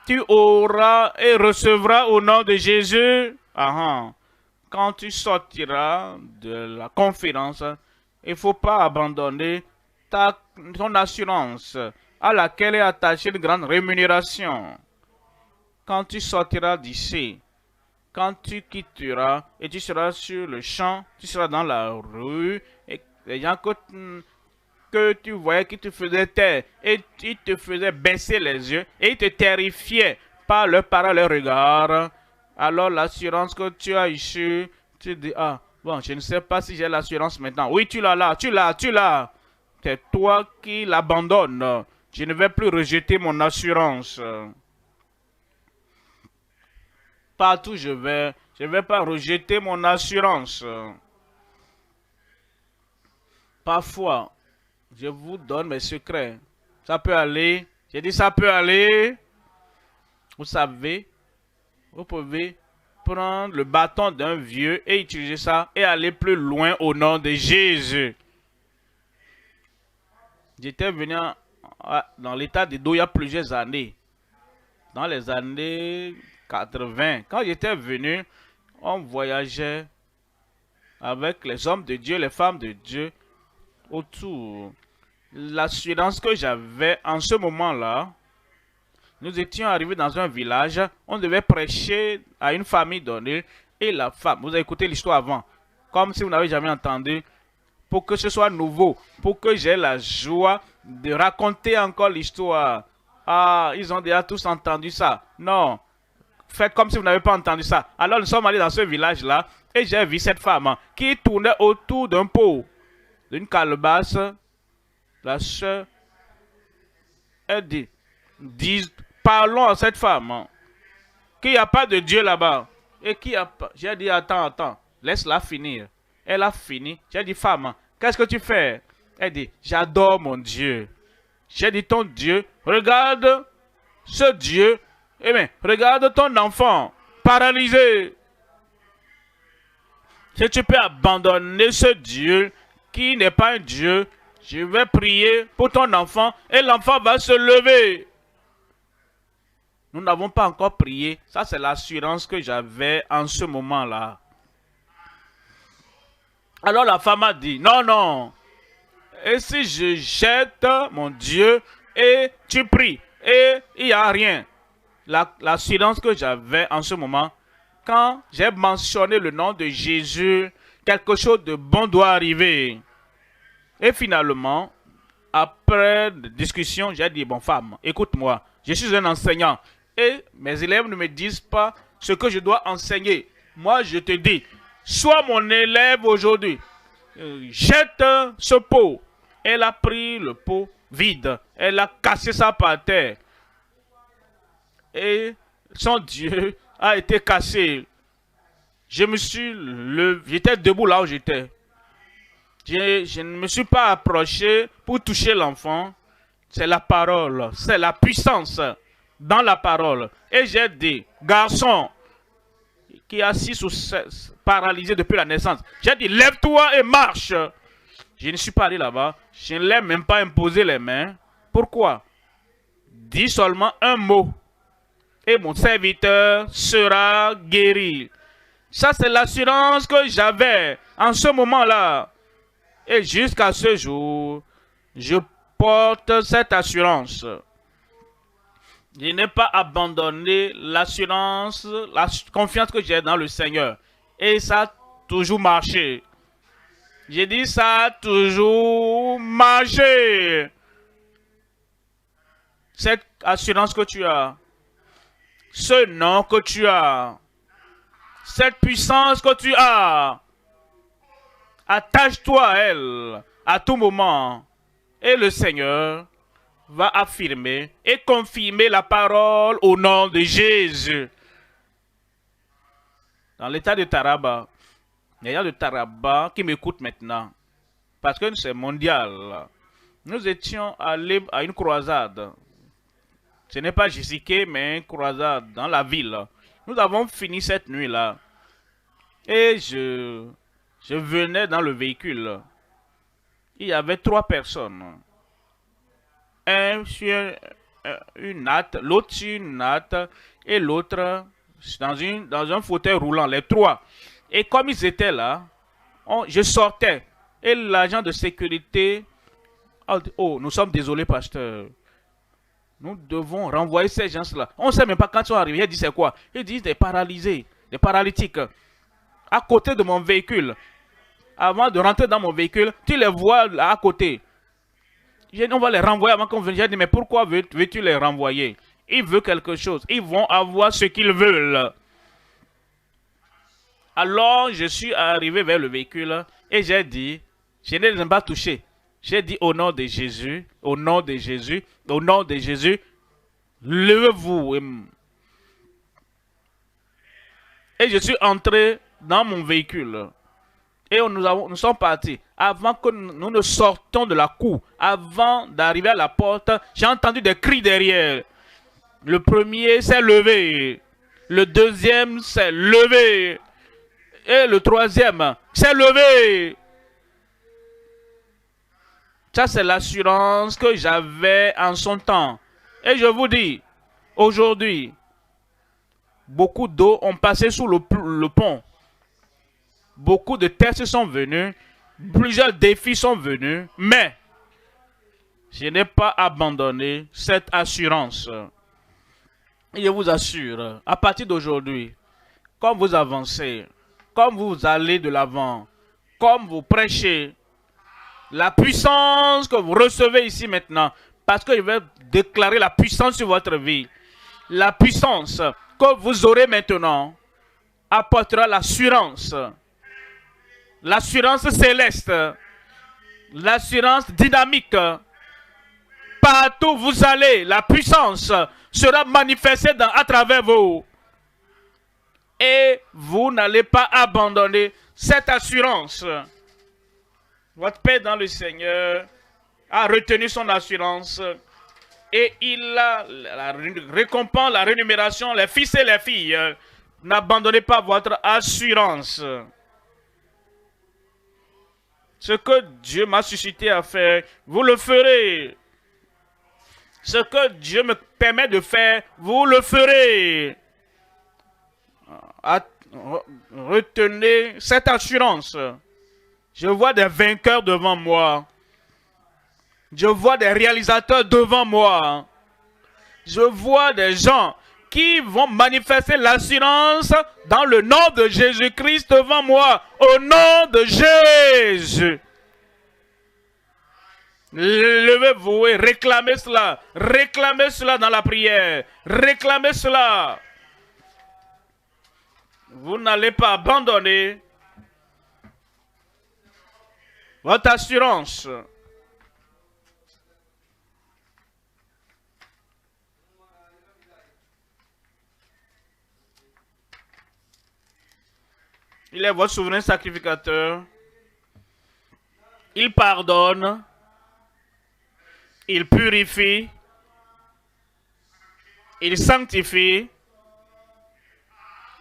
[SPEAKER 1] tu auras et recevras au nom de Jésus? Quand tu sortiras de la conférence, il ne faut pas abandonner ton assurance à laquelle est attachée une grande rémunération. Quand tu sortiras d'ici, quand tu quitteras et tu seras sur le champ, tu seras dans la rue, et les gens que tu voyais qui te faisaient taire et ils te faisaient baisser les yeux et ils te terrifiaient par leur parole, leur regard. Alors l'assurance que tu as issue, tu dis, ah, bon, je ne sais pas si j'ai l'assurance maintenant. Oui, tu l'as là, tu l'as. C'est toi qui l'abandonnes. Je ne vais plus rejeter mon assurance. Partout je ne vais pas rejeter mon assurance. Parfois, je vous donne mes secrets. Ça peut aller. J'ai dit ça peut aller. Vous savez, vous pouvez prendre le bâton d'un vieux et utiliser ça et aller plus loin au nom de Jésus. J'étais venu dans l'état d'Edo il y a plusieurs années. Dans les années 80. Quand j'étais venu, on voyageait avec les hommes de Dieu, les femmes de Dieu autour. L'assurance que j'avais en ce moment-là, nous étions arrivés dans un village, on devait prêcher à une famille donnée, et la femme, vous avez écouté l'histoire avant, comme si vous n'avez jamais entendu, pour que ce soit nouveau, pour que j'ai la joie de raconter encore l'histoire. Ah, ils ont déjà tous entendu ça. Non, faites comme si vous n'avez pas entendu ça. Alors nous sommes allés dans ce village-là, et j'ai vu cette femme qui tournait autour d'un pot, d'une calebasse. La sœur, elle dit, parlons à cette femme, qu'il n'y a pas de Dieu là-bas. Et qu'il n'y a pas. J'ai dit, attends, laisse-la finir. Elle a fini. J'ai dit, femme, qu'est-ce que tu fais? Elle dit, j'adore mon Dieu. J'ai dit, ton Dieu, regarde ce Dieu. Eh bien, regarde ton enfant, paralysé. Si tu peux abandonner ce Dieu qui n'est pas un Dieu, je vais prier pour ton enfant et l'enfant va se lever. Nous n'avons pas encore prié. Ça, c'est l'assurance que j'avais en ce moment-là. Alors la femme a dit, non. Et si je jette mon Dieu et tu pries et il n'y a rien. L'assurance que j'avais en ce moment, quand j'ai mentionné le nom de Jésus, quelque chose de bon doit arriver. Et finalement, après discussion, j'ai dit, bon femme, écoute-moi, je suis un enseignant. Et mes élèves ne me disent pas ce que je dois enseigner. Moi, je te dis, sois mon élève aujourd'hui. Jette ce pot. Elle a pris le pot vide. Elle a cassé ça par terre. Et son Dieu a été cassé. Je me suis levé. J'étais debout là où j'étais. Je ne me suis pas approché pour toucher l'enfant. C'est la parole. C'est la puissance dans la parole. Et j'ai dit, garçon, qui est assis paralysé depuis la naissance. J'ai dit, lève-toi et marche. Je ne suis pas allé là-bas. Je ne l'ai même pas imposé les mains. Pourquoi? Dis seulement un mot. Et mon serviteur sera guéri. Ça, c'est l'assurance que j'avais en ce moment-là. Et jusqu'à ce jour, je porte cette assurance. Je n'ai pas abandonné l'assurance, la confiance que j'ai dans le Seigneur. Et ça a toujours marché. J'ai dit ça a toujours marché. Cette assurance que tu as, ce nom que tu as, cette puissance que tu as, attache-toi à elle à tout moment. Et le Seigneur va affirmer et confirmer la parole au nom de Jésus. Dans l'état de Taraba, il y a de Taraba qui m'écoutent maintenant, parce que c'est mondial. Nous étions allés à une croisade. Ce n'est pas Jessica, mais une croisade dans la ville. Nous avons fini cette nuit-là. Et je venais dans le véhicule. Il y avait 3 personnes. Un sur une natte, l'autre sur une natte et l'autre dans un fauteuil roulant, les 3. Et comme ils étaient là, je sortais et l'agent de sécurité a dit, oh, nous sommes désolés, pasteur. Nous devons renvoyer ces gens-là. On ne sait même pas quand ils sont arrivés. Il dit, c'est quoi? Il dit, ils étaient paralysés. des paralytiques à côté de mon véhicule. Avant de rentrer dans mon véhicule, tu les vois là à côté. On va les renvoyer avant qu'on vienne. J'ai dit, mais pourquoi veux-tu les renvoyer? Ils veulent quelque chose. Ils vont avoir ce qu'ils veulent. Alors, je suis arrivé vers le véhicule et j'ai dit, je ne les ai pas touchés. J'ai dit au nom de Jésus, au nom de Jésus, au nom de Jésus, levez-vous. Et je suis entré dans mon véhicule. Et nous sommes partis. Avant que nous ne sortions de la cour, avant d'arriver à la porte, j'ai entendu des cris derrière. Le premier s'est levé. Le deuxième s'est levé. Et le troisième s'est levé. Ça, c'est l'assurance que j'avais en son temps. Et je vous dis, aujourd'hui, beaucoup d'eau ont passé sous le pont. Beaucoup de tests sont venus. Plusieurs défis sont venus. Mais je n'ai pas abandonné cette assurance. Et je vous assure, à partir d'aujourd'hui, comme vous avancez, comme vous allez de l'avant, comme vous prêchez, la puissance que vous recevez ici maintenant, parce que je vais déclarer la puissance sur votre vie, la puissance que vous aurez maintenant apportera l'assurance céleste, l'assurance dynamique. Partout où vous allez, la puissance sera manifestée à travers vous. Et vous n'allez pas abandonner cette assurance. Votre Père dans le Seigneur a retenu son assurance et il a la récompense, la rémunération, les fils et les filles. N'abandonnez pas votre assurance. Ce que Dieu m'a suscité à faire, vous le ferez. Ce que Dieu me permet de faire, vous le ferez. Retenez cette assurance. Je vois des vainqueurs devant moi. Je vois des réalisateurs devant moi. Je vois des gens qui vont manifester l'assurance dans le nom de Jésus-Christ devant moi. Au nom de Jésus. Levez-vous et réclamez cela. Réclamez cela dans la prière. Réclamez cela. Vous n'allez pas abandonner votre assurance. Il est votre souverain sacrificateur. Il pardonne. Il purifie. Il sanctifie.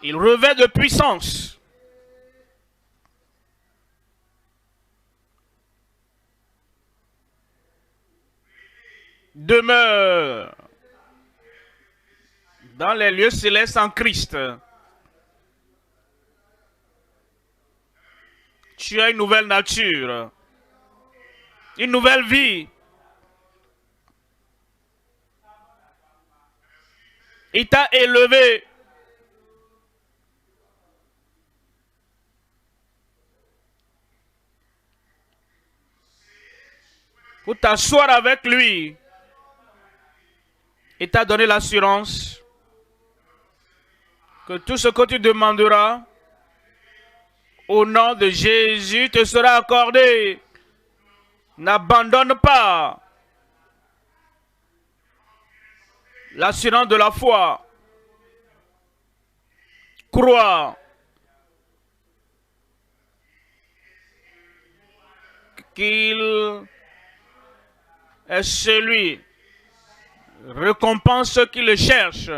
[SPEAKER 1] Il revêt de puissance. Demeure dans les lieux célestes en Christ. Tu as une nouvelle nature, une nouvelle vie. Il t'a élevé. Pour t'asseoir avec lui. Il t'a donné l'assurance que tout ce que tu demanderas au nom de Jésus te sera accordé. N'abandonne pas l'assurance de la foi. Crois qu'il est celui récompense ceux qui le cherchent.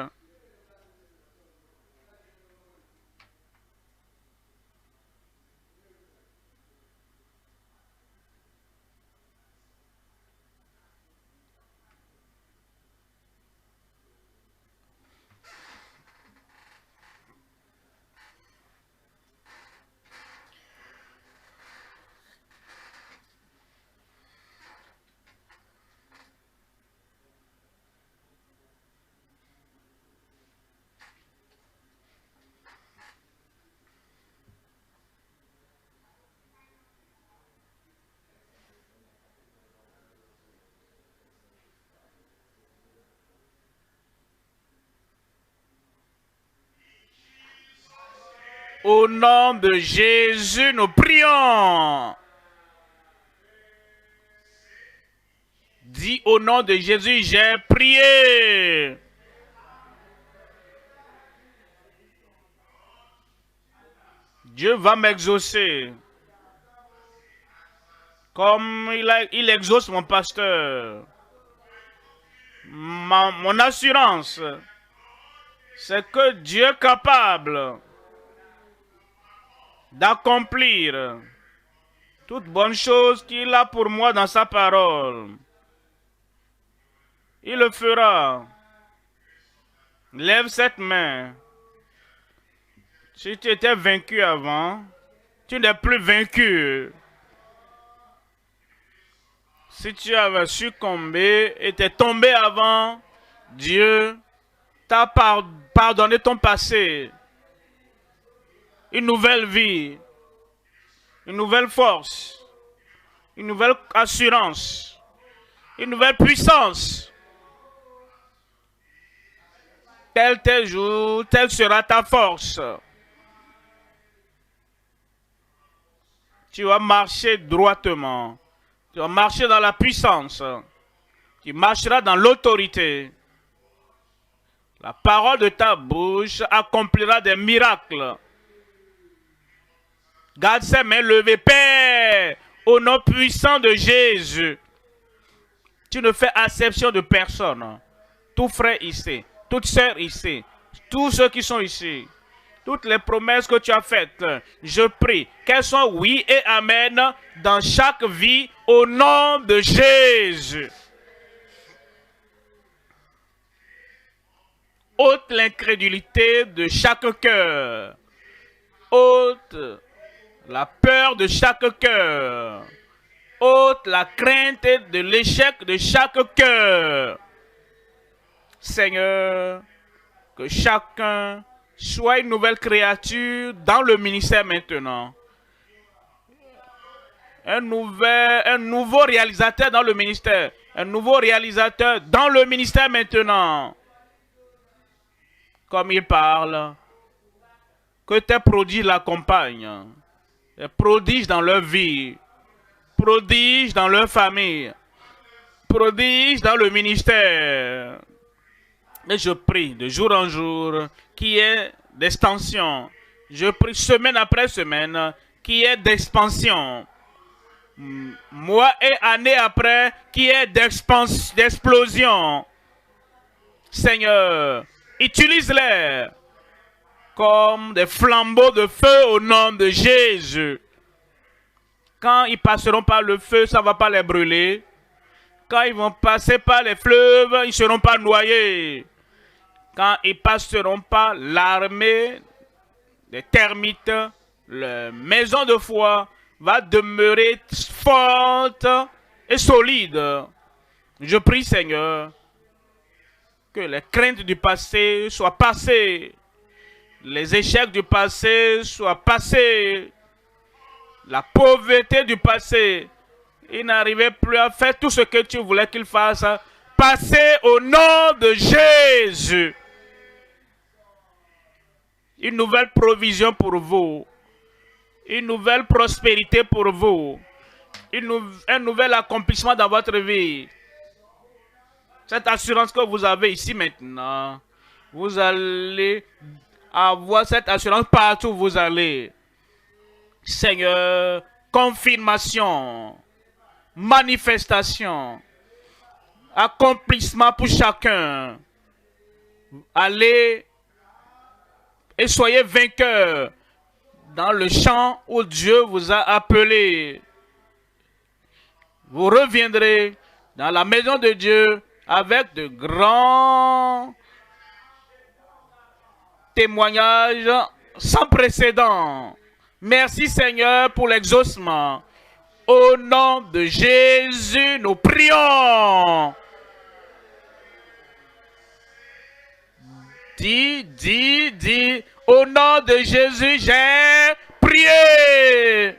[SPEAKER 1] Au nom de Jésus, nous prions. Dis au nom de Jésus, j'ai prié. Dieu va m'exaucer. Comme il exauce mon pasteur. Mon assurance, c'est que Dieu est capable d'accomplir toute bonne chose qu'il a pour moi dans sa parole. Il le fera. Lève cette main. Si tu étais vaincu avant, tu n'es plus vaincu. Si tu avais succombé et t'es tombé avant, Dieu t'a pardonné ton passé. Une nouvelle vie, une nouvelle force, une nouvelle assurance, une nouvelle puissance. Tel tes jours, telle sera ta force. Tu vas marcher droitement. Tu vas marcher dans la puissance. Tu marcheras dans l'autorité. La parole de ta bouche accomplira des miracles. Garde ses mains levées, Père, au nom puissant de Jésus. Tu ne fais acception de personne. Tout frère ici, toute sœur ici, tous ceux qui sont ici, toutes les promesses que tu as faites, je prie qu'elles soient oui et amen dans chaque vie au nom de Jésus. Ôte l'incrédulité de chaque cœur. Ôte la peur de chaque cœur. Ôte la crainte de l'échec de chaque cœur. Seigneur, que chacun soit une nouvelle créature dans le ministère maintenant. Un nouveau réalisateur dans le ministère. Un nouveau réalisateur dans le ministère maintenant. Comme il parle, que tes prodiges l'accompagnent. Des prodiges dans leur vie. Prodiges dans leur famille. Prodiges dans le ministère. Mais je prie de jour en jour qu'il y ait d'extension. Je prie semaine après semaine qu'il y ait d'expansion. Mois et années après qu'il y ait d'explosion. Seigneur, utilise-les comme des flambeaux de feu au nom de Jésus. Quand ils passeront par le feu, ça ne va pas les brûler. Quand ils vont passer par les fleuves, ils ne seront pas noyés. Quand ils passeront par l'armée des termites, la maison de foi va demeurer forte et solide. Je prie, Seigneur, que les craintes du passé soient passées. Les échecs du passé soient passés. La pauvreté du passé, il n'arrivait plus à faire tout ce que tu voulais qu'il fasse. Passez au nom de Jésus. Une nouvelle provision pour vous. Une nouvelle prospérité pour vous. Un nouvel accomplissement dans votre vie. Cette assurance que vous avez ici maintenant, vous allez avoir cette assurance partout où vous allez. Seigneur, confirmation, manifestation, accomplissement pour chacun. Allez et soyez vainqueurs dans le champ où Dieu vous a appelé. Vous reviendrez dans la maison de Dieu avec de grands témoignages sans précédent. Merci Seigneur pour l'exaucement. Au nom de Jésus, nous prions. Dis, au nom de Jésus, j'ai prié.